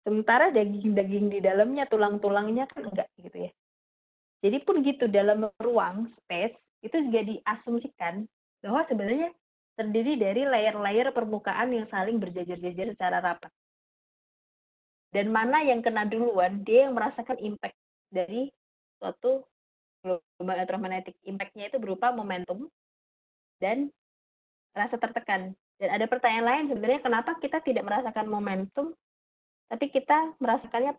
Sementara daging-daging di dalamnya, tulang-tulangnya kan enggak gitu ya. Jadi pun gitu, dalam ruang, space, itu juga diasumsikan bahwa sebenarnya terdiri dari layer-layer permukaan yang saling berjajar-jajar secara rapat. Dan mana yang kena duluan, dia yang merasakan impact dari suatu gelombang elektromagnetik. Impact-nya itu berupa momentum dan rasa tertekan. Dan ada pertanyaan lain sebenarnya, kenapa kita tidak merasakan momentum, tapi kita merasakannya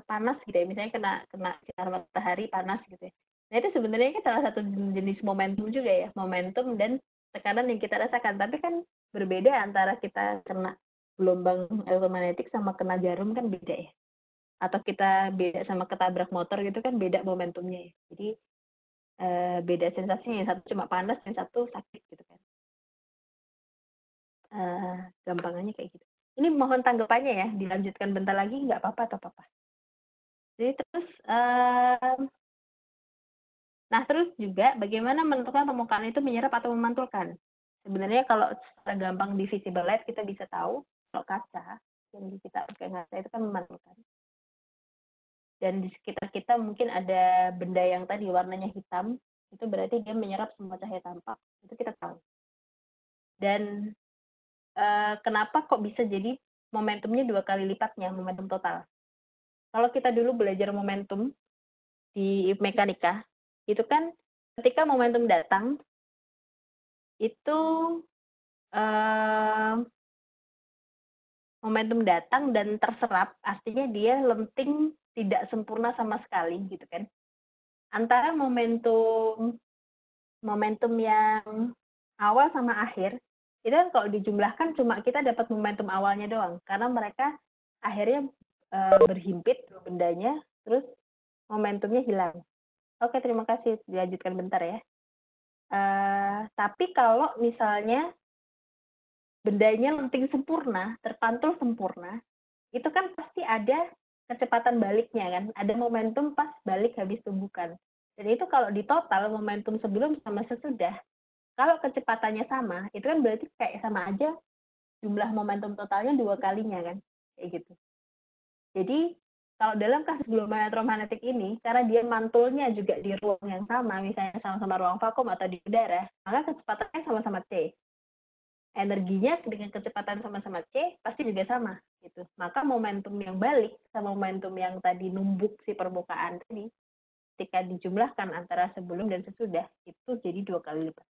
panas gitu ya, misalnya kena sinar matahari panas gitu ya. Nah itu sebenarnya kan salah satu jenis momentum juga ya, momentum dan tekanan yang kita rasakan. Tapi kan berbeda antara kita kena gelombang elektromagnetik sama kena jarum kan beda ya. Atau kita beda sama ketabrak motor gitu kan beda momentumnya ya. Jadi beda sensasinya, yang satu cuma panas, yang satu sakit gitu kan. Gampangannya kayak gitu. Ini mohon tanggapannya ya, dilanjutkan bentar lagi nggak apa-apa atau apa-apa. Jadi terus, nah terus juga bagaimana menentukan permukaan itu menyerap atau memantulkan. Sebenarnya kalau secara gampang di visible light kita bisa tahu kalau kaca yang kita pakai kaca itu kan memantulkan. Dan di sekitar kita mungkin ada benda yang tadi warnanya hitam, itu berarti dia menyerap semua cahaya tampak, itu kita tahu. Dan kenapa kok bisa jadi momentumnya 2 kali lipatnya, momentum total. Kalau kita dulu belajar momentum di mekanika, itu kan ketika momentum datang, itu momentum datang dan terserap, artinya dia lenting tidak sempurna sama sekali gitu kan. Antara momentum yang awal sama akhir, itu kan kalau dijumlahkan cuma kita dapat momentum awalnya doang, karena mereka akhirnya berhimpit bendanya, terus momentumnya hilang. Oke, terima kasih. Dilanjutkan bentar ya. Tapi kalau misalnya bendanya lenting sempurna, terpantul sempurna, itu kan pasti ada kecepatan baliknya kan, ada momentum pas balik habis tumbukan. Dan itu kalau di total momentum sebelum sama sesudah, kalau kecepatannya sama, itu kan berarti kayak sama aja jumlah momentum totalnya 2 kalinya kan, kayak gitu. Jadi kalau dalam kasus gelombang elektromagnetik ini, karena dia mantulnya juga di ruang yang sama, misalnya sama-sama ruang vakum atau di udara, maka kecepatannya sama-sama C. Energinya dengan kecepatan sama-sama C pasti juga sama gitu. Maka momentum yang balik sama momentum yang tadi numbuk si permukaan tadi, ketika dijumlahkan antara sebelum dan sesudah, itu jadi 2 kali lipat.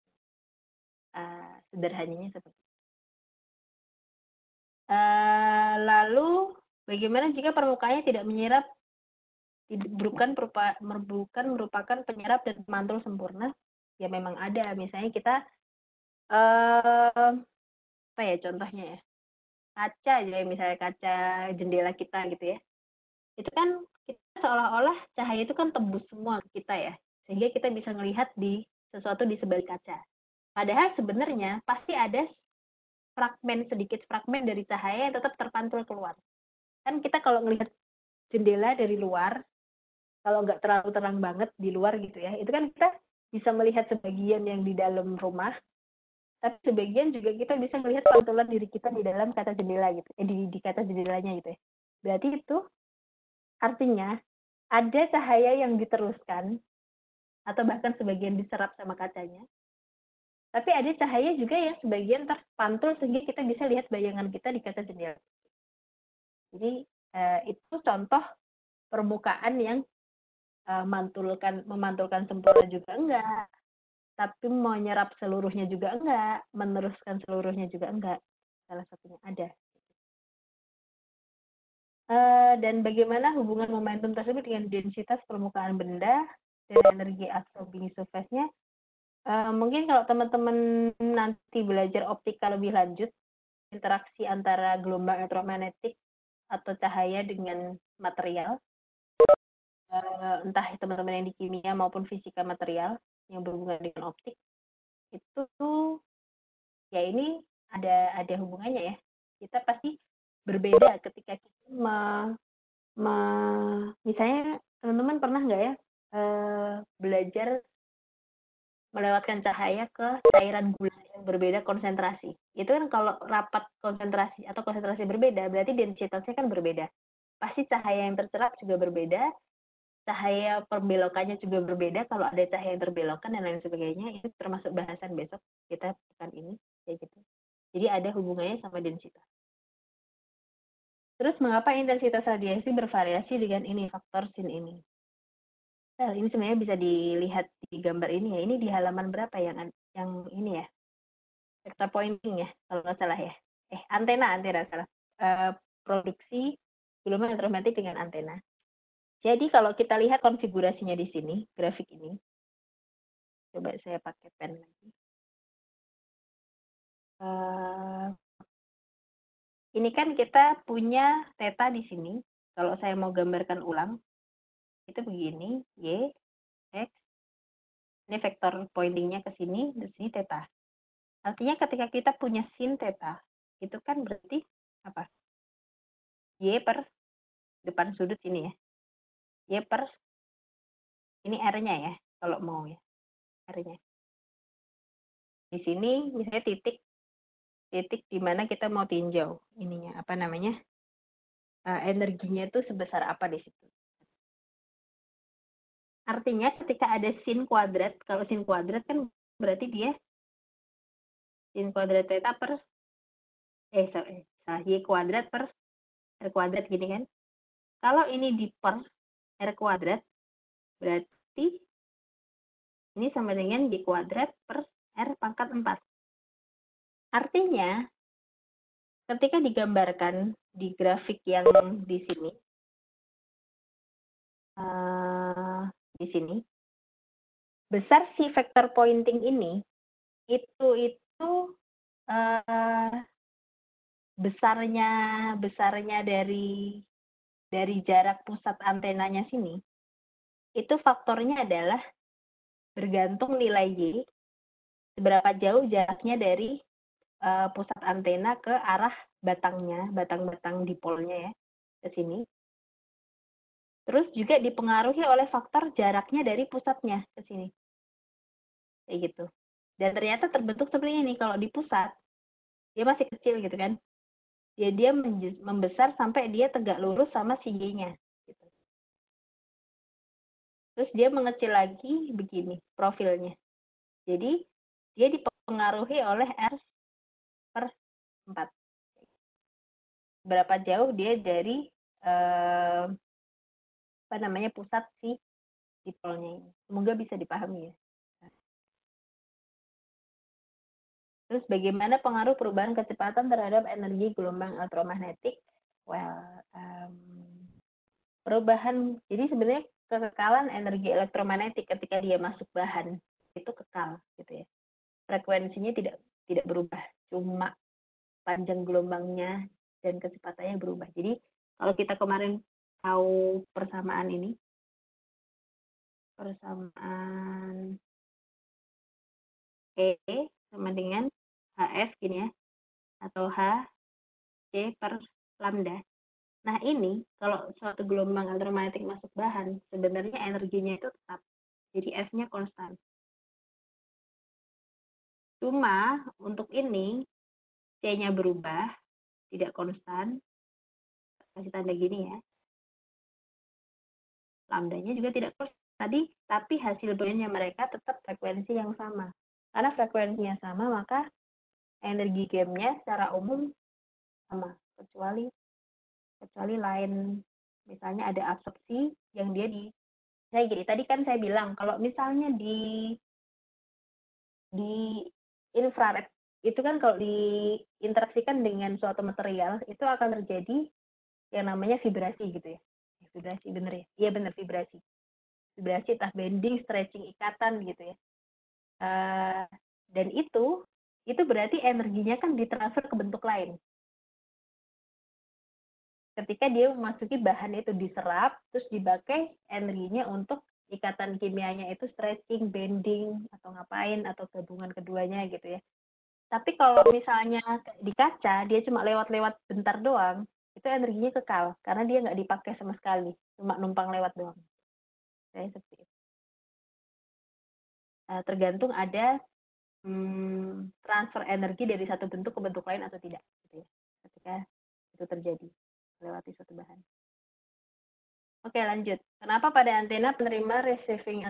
Sederhananya seperti itu. Lalu bagaimana jika permukaannya tidak menyerap, bukan merupakan penyerap dan pemantul sempurna? Ya memang ada, misalnya kita apa ya contohnya ya, kaca aja misalnya, kaca jendela kita gitu ya, itu kan kita seolah-olah cahaya itu kan tembus semua ke kita ya, sehingga kita bisa melihat di sesuatu di sebalik kaca. Padahal sebenarnya pasti ada sedikit fragmen dari cahaya yang tetap terpantul keluar. Kan kita kalau melihat jendela dari luar, kalau nggak terlalu terang banget di luar gitu ya, itu kan kita bisa melihat sebagian yang di dalam rumah, tapi sebagian juga kita bisa melihat pantulan diri kita di dalam kaca jendela gitu, di kaca jendelanya gitu ya. Berarti itu artinya ada cahaya yang diteruskan atau bahkan sebagian diserap sama kacanya, tapi ada cahaya juga yang sebagian terpantul sehingga kita bisa lihat bayangan kita di kaca jendela. Jadi itu contoh permukaan yang memantulkan sempurna juga enggak, tapi menyerap seluruhnya juga enggak, meneruskan seluruhnya juga enggak. Salah satunya ada. Dan bagaimana hubungan momentum tersebut dengan densitas permukaan benda dan energi absorbing surface-nya? Mungkin kalau teman-teman nanti belajar optika lebih lanjut, interaksi antara gelombang elektromagnetik atau cahaya dengan material, entah teman-teman yang di kimia maupun fisika material yang berhubungan dengan optik, itu ya ini ada hubungannya ya. Kita pasti berbeda ketika kita misalnya teman-teman pernah nggak ya belajar melewatkan cahaya ke cairan gula yang berbeda konsentrasi. Itu kan kalau rapat konsentrasi atau konsentrasi berbeda, berarti densitasnya kan berbeda. Pasti cahaya yang terserap juga berbeda, cahaya perbelokannya juga berbeda. Kalau ada cahaya yang terbelokkan dan lain sebagainya, itu termasuk bahasan besok kita pekan ini, kayak gitu. Jadi ada hubungannya sama densitas. Terus mengapa intensitas radiasi bervariasi dengan ini, faktor sin ini? Nah, ini sebenarnya bisa dilihat di gambar ini ya. Ini di halaman berapa yang ini ya? Vector pointing ya, kalau nggak salah ya. Antena salah. Produksi gelombang elektromagnetik dengan antena. Jadi kalau kita lihat konfigurasinya di sini, grafik ini. Coba saya pakai pen lagi. Ini kan kita punya theta di sini. Kalau saya mau gambarkan ulang, itu begini, Y, X. Ini vektor pointingnya ke sini, di sini theta. Artinya ketika kita punya sin theta, itu kan berarti apa? Y per depan sudut ini ya. Y per, ini R-nya ya, kalau mau ya. R-nya. Di sini misalnya titik di mana kita mau tinjau ininya, apa namanya? Energinya itu sebesar apa di situ. Artinya ketika ada sin kuadrat, kalau sin kuadrat kan berarti dia sin kuadrat theta per y kuadrat per r kuadrat gini kan. Kalau ini di per r kuadrat berarti ini sama dengan y kuadrat per r pangkat 4. Artinya ketika digambarkan di grafik yang di sini besar si vektor pointing ini itu besarnya dari jarak pusat antenanya sini, itu faktornya adalah bergantung nilai Y, seberapa jauh jaraknya dari pusat antena ke arah batangnya, batang-batang dipolnya ya, ke sini. Terus juga dipengaruhi oleh faktor jaraknya dari pusatnya ke sini. Kayak gitu. Dan ternyata terbentuk seperti ini, kalau di pusat, dia masih kecil gitu kan. Dia membesar sampai dia tegak lurus sama si Y-nya. Gitu. Terus dia mengecil lagi begini profilnya. Jadi dia dipengaruhi oleh R per 4. Berapa jauh dia dari pusat si dipolnya ini. Semoga bisa dipahami ya. Terus bagaimana pengaruh perubahan kecepatan terhadap energi gelombang elektromagnetik? Perubahan, jadi sebenarnya kekekalan energi elektromagnetik ketika dia masuk bahan itu kekal gitu ya. Frekuensinya tidak berubah, cuma panjang gelombangnya dan kecepatannya berubah. Jadi kalau kita kemarin tahu persamaan ini, persamaan E sama dengan HF gini ya, atau H C per lambda. Nah ini kalau suatu gelombang elektromagnetik masuk bahan, sebenarnya energinya itu tetap. Jadi F-nya konstan. Cuma untuk ini C-nya berubah, tidak konstan. Kasih tanda gini ya. Lambdanya juga tidak konstan tadi, tapi hasil Brownian mereka tetap frekuensi yang sama. Karena frekuensinya sama, maka energi gamenya secara umum sama, kecuali lain, misalnya ada absorpsi yang dia saya gini, tadi kan saya bilang kalau misalnya di infrared itu kan kalau diinteraksikan dengan suatu material itu akan terjadi yang namanya vibrasi gitu ya. Vibrasi bener ya? Iya bener, vibrasi entah bending, stretching, ikatan gitu ya. Dan itu berarti energinya kan ditransfer ke bentuk lain. Ketika dia memasuki bahan itu diserap, terus dipakai energinya untuk ikatan kimianya itu stretching, bending, atau ngapain, atau gabungan keduanya gitu ya. Tapi kalau misalnya di kaca, dia cuma lewat-lewat bentar doang, itu energinya kekal, karena dia nggak dipakai sama sekali, cuma numpang lewat doang. Saya seperti itu. Tergantung ada transfer energi dari satu bentuk ke bentuk lain atau tidak, gitu ya, ketika itu terjadi melewati suatu bahan. Oke, lanjut. Kenapa pada antena penerima receiving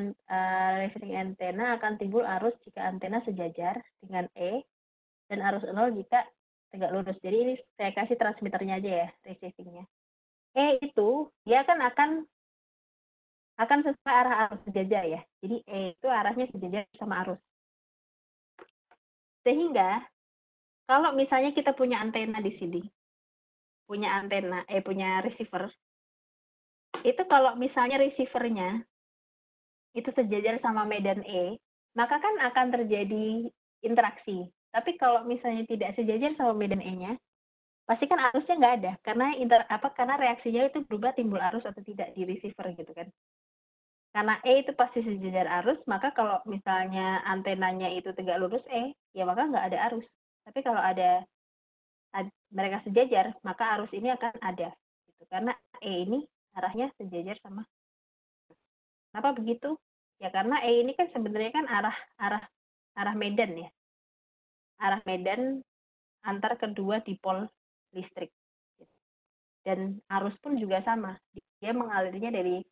antena akan timbul arus jika antena sejajar dengan E dan arus 0 jika tegak lurus. Jadi ini saya kasih transmitternya aja ya, receivingnya. E itu dia kan akan sesuai arah arus sejajar ya. Jadi E itu arahnya sejajar sama arus. Sehingga kalau misalnya kita punya antena di sini, punya receiver, itu kalau misalnya receivernya itu sejajar sama medan E, maka kan akan terjadi interaksi. Tapi kalau misalnya tidak sejajar sama medan E-nya, pasti kan arusnya nggak ada, karena reaksinya itu berubah timbul arus atau tidak di receiver gitu kan. Karena E itu pasti sejajar arus, maka kalau misalnya antenanya itu tegak lurus E, ya maka nggak ada arus. Tapi kalau mereka sejajar, maka arus ini akan ada. Gitu. Karena E ini arahnya sejajar sama. Kenapa begitu? Ya karena E ini kan sebenarnya kan arah medan ya. Arah medan antar kedua dipol listrik. Dan arus pun juga sama. Dia mengalirnya dari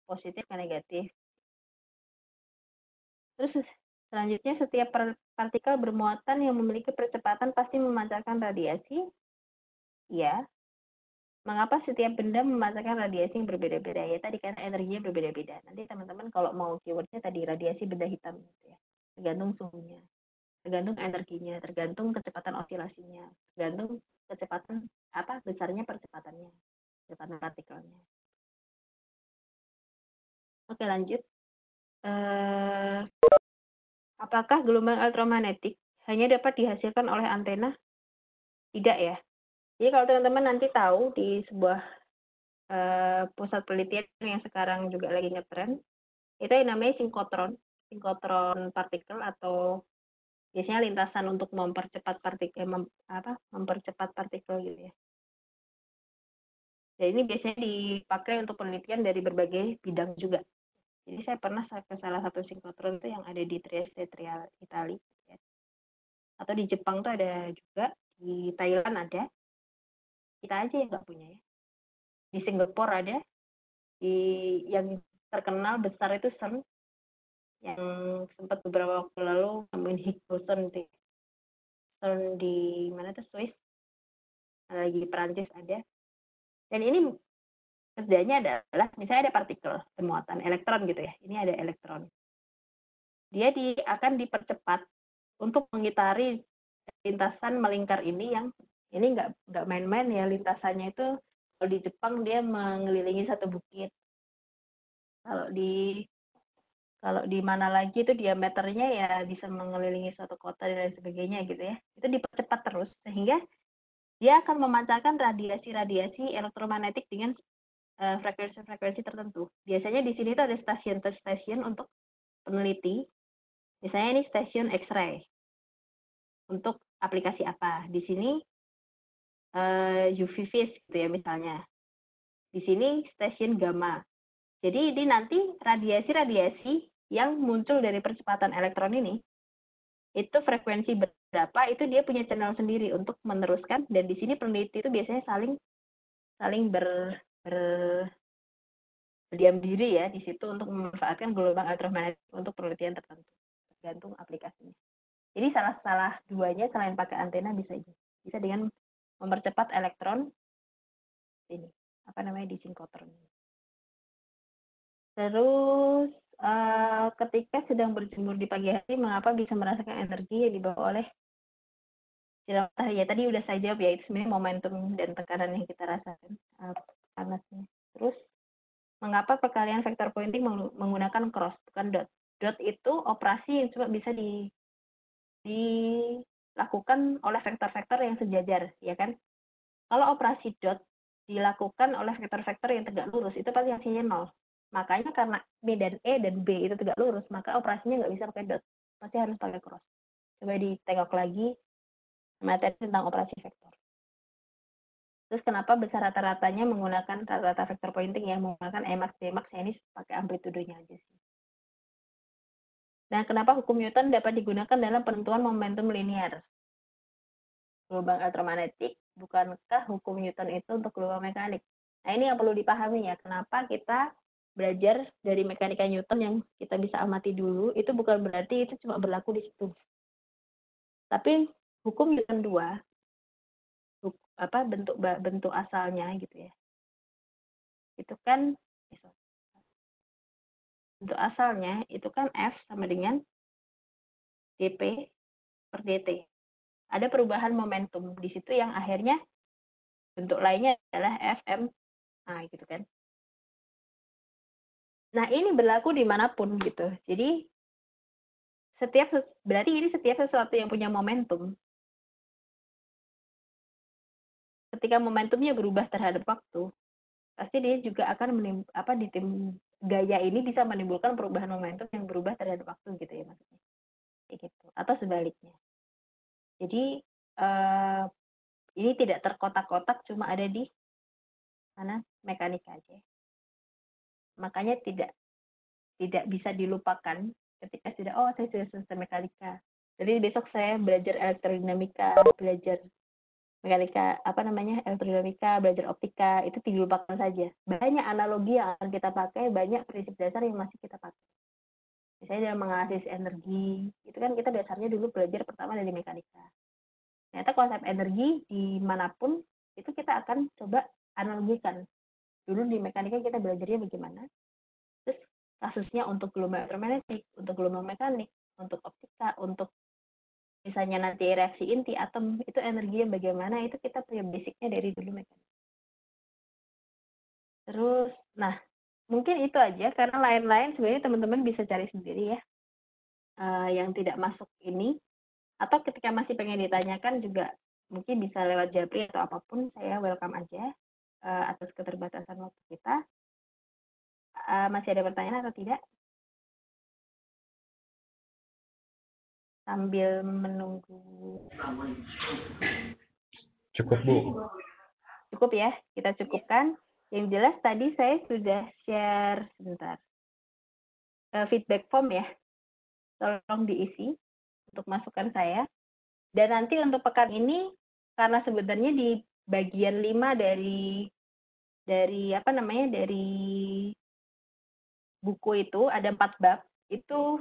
positif ke negatif. Terus selanjutnya setiap partikel bermuatan yang memiliki percepatan pasti memancarkan radiasi. Ya. Mengapa setiap benda memancarkan radiasi yang berbeda-beda? Ya tadi karena energinya berbeda-beda. Nanti teman-teman kalau mau keywordnya tadi radiasi benda hitam gitu ya. Tergantung suhunya, tergantung energinya, tergantung kecepatan osilasinya, tergantung kecepatan besarnya percepatannya, kecepatan partikelnya. Oke, lanjut. Apakah gelombang elektromagnetik hanya dapat dihasilkan oleh antena? Tidak ya. Jadi kalau teman-teman nanti tahu di sebuah pusat penelitian yang sekarang juga lagi ngetren, itu yang namanya sinkotron partikel atau biasanya lintasan untuk mempercepat partikel gitu ya. Dan ini biasanya dipakai untuk penelitian dari berbagai bidang juga. Jadi saya pernah ke salah satu sinkotron itu yang ada di Trieste, Italia. Ya. Atau di Jepang tuh ada juga, di Thailand ada. Kita aja yang nggak punya ya. Di Singapura ada, yang terkenal besar itu CERN, yang sempat beberapa waktu lalu nemuin Higgs boson di CERN di mana tuh, Swiss, lagi di Perancis ada. Dan ini kerjanya adalah misalnya ada partikel bermuatan elektron gitu ya, ini ada elektron, dia akan dipercepat untuk mengitari lintasan melingkar ini, yang ini nggak main-main ya, lintasannya itu kalau di Jepang dia mengelilingi satu bukit, kalau di mana lagi itu diameternya ya bisa mengelilingi suatu kota dan lain sebagainya gitu ya. Itu dipercepat terus sehingga dia akan memancarkan radiasi elektromagnetik dengan frekuensi tertentu. Biasanya di sini tuh ada stasiun untuk peneliti. Misalnya ini stasiun X-ray. Untuk aplikasi apa? Di sini UV vis gitu ya misalnya. Di sini stasiun gamma. Jadi ini nanti radiasi yang muncul dari percepatan elektron ini itu frekuensi berapa, itu dia punya channel sendiri untuk meneruskan, dan di sini peneliti itu biasanya saling berdiam diri ya di situ untuk memanfaatkan gelombang elektromagnetik untuk penelitian tertentu, tergantung aplikasinya. Jadi salah duanya selain pakai antena bisa dengan mempercepat elektron ini di sinkotron. Terus ketika sedang berjemur di pagi hari, mengapa bisa merasakan energi yang dibawa oleh sinar matahari? Ya tadi udah saya jawab ya, itu sebenarnya momentum dan tekanan yang kita rasakan panasnya. Terus mengapa perkalian vektor pointing menggunakan cross bukan dot? Dot itu operasi yang cuma bisa dilakukan oleh vektor-vektor yang sejajar, ya kan? Kalau operasi dot dilakukan oleh vektor-vektor yang tegak lurus, itu pasti hasilnya 0. Makanya karena B dan E dan B itu tegak lurus, maka operasinya nggak bisa pakai dot. Pasti harus pakai cross. Coba ditengok lagi materi tentang operasi vektor. Terus kenapa besar rata-ratanya menggunakan rata-rata vektor pointing yang menggunakan Emax, Dmax, ya ini pakai amplitudenya aja sih. Nah, kenapa hukum Newton dapat digunakan dalam penentuan momentum linear? Gelombang elektromagnetik, bukankah hukum Newton itu untuk gelombang mekanik? Nah, ini yang perlu dipahami ya, kenapa kita belajar dari mekanika Newton yang kita bisa amati dulu, itu bukan berarti itu cuma berlaku di situ. Tapi hukum Newton 2, bentuk asalnya gitu ya. Itu kan, bentuk asalnya itu kan F sama dengan dP per dt. Ada perubahan momentum di situ yang akhirnya bentuk lainnya adalah Fm, nah gitu kan. Nah, ini berlaku dimanapun gitu. Jadi, berarti ini setiap sesuatu yang punya momentum, ketika momentumnya berubah terhadap waktu, pasti dia juga akan gaya ini bisa menimbulkan perubahan momentum yang berubah terhadap waktu gitu ya maksudnya. Kayak gitu. Atau sebaliknya. Jadi, ini tidak terkotak-kotak, cuma ada di mana mekanika aja. Makanya tidak bisa dilupakan ketika saya sudah selesai mekanika. Jadi besok saya belajar elektrodinamika, belajar mekanika elektrodinamika, belajar optika, itu dilupakan saja. Banyak analogi yang akan kita pakai, banyak prinsip dasar yang masih kita pakai. Misalnya dalam menganalisis energi, itu kan kita dasarnya dulu belajar pertama dari mekanika. Ternyata konsep energi dimanapun itu kita akan coba analogikan. Dulu di mekanika kita belajarnya bagaimana, terus kasusnya untuk gelombang elektromagnetik, untuk gelombang mekanik, untuk optika, untuk misalnya nanti reaksi inti atom, itu energinya bagaimana, itu kita punya basicnya dari dulu mekanik. Terus, nah mungkin itu aja, karena lain-lain sebenarnya teman-teman bisa cari sendiri ya, yang tidak masuk ini, atau ketika masih pengen ditanyakan juga mungkin bisa lewat Japri atau apapun, saya welcome aja atas keterbatasan waktu kita. Masih ada pertanyaan atau tidak? Sambil menunggu. Cukup, Bu. Cukup ya, kita cukupkan. Yang jelas tadi saya sudah share feedback form ya. Tolong diisi untuk masukan saya. Dan nanti untuk pekan ini, karena sebenarnya di bagian 5 dari buku itu ada 4 bab, itu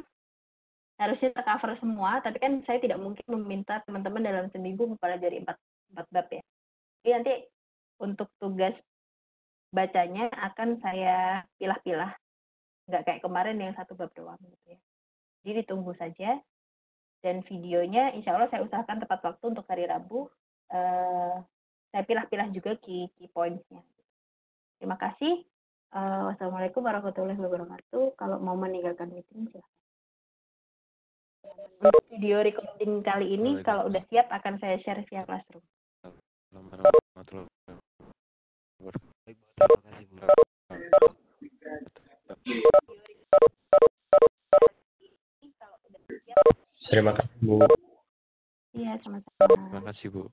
harusnya tercover semua, tapi kan saya tidak mungkin meminta teman-teman dalam seminggu mempelajari 4 bab ya. Jadi nanti untuk tugas bacanya akan saya pilah-pilah, nggak kayak kemarin yang 1 bab doang gitu ya. Jadi ditunggu saja, dan videonya insya Allah saya usahakan tepat waktu untuk hari Rabu. Saya pilah-pilah juga key points-nya. Terima kasih. Wassalamualaikum warahmatullahi wabarakatuh. Kalau mau meninggalkan meeting silahkan. Untuk video recording kali ini kalau udah siap akan saya share via Classroom. Terima kasih, Bu. Iya, sama-sama. Terima kasih, Bu.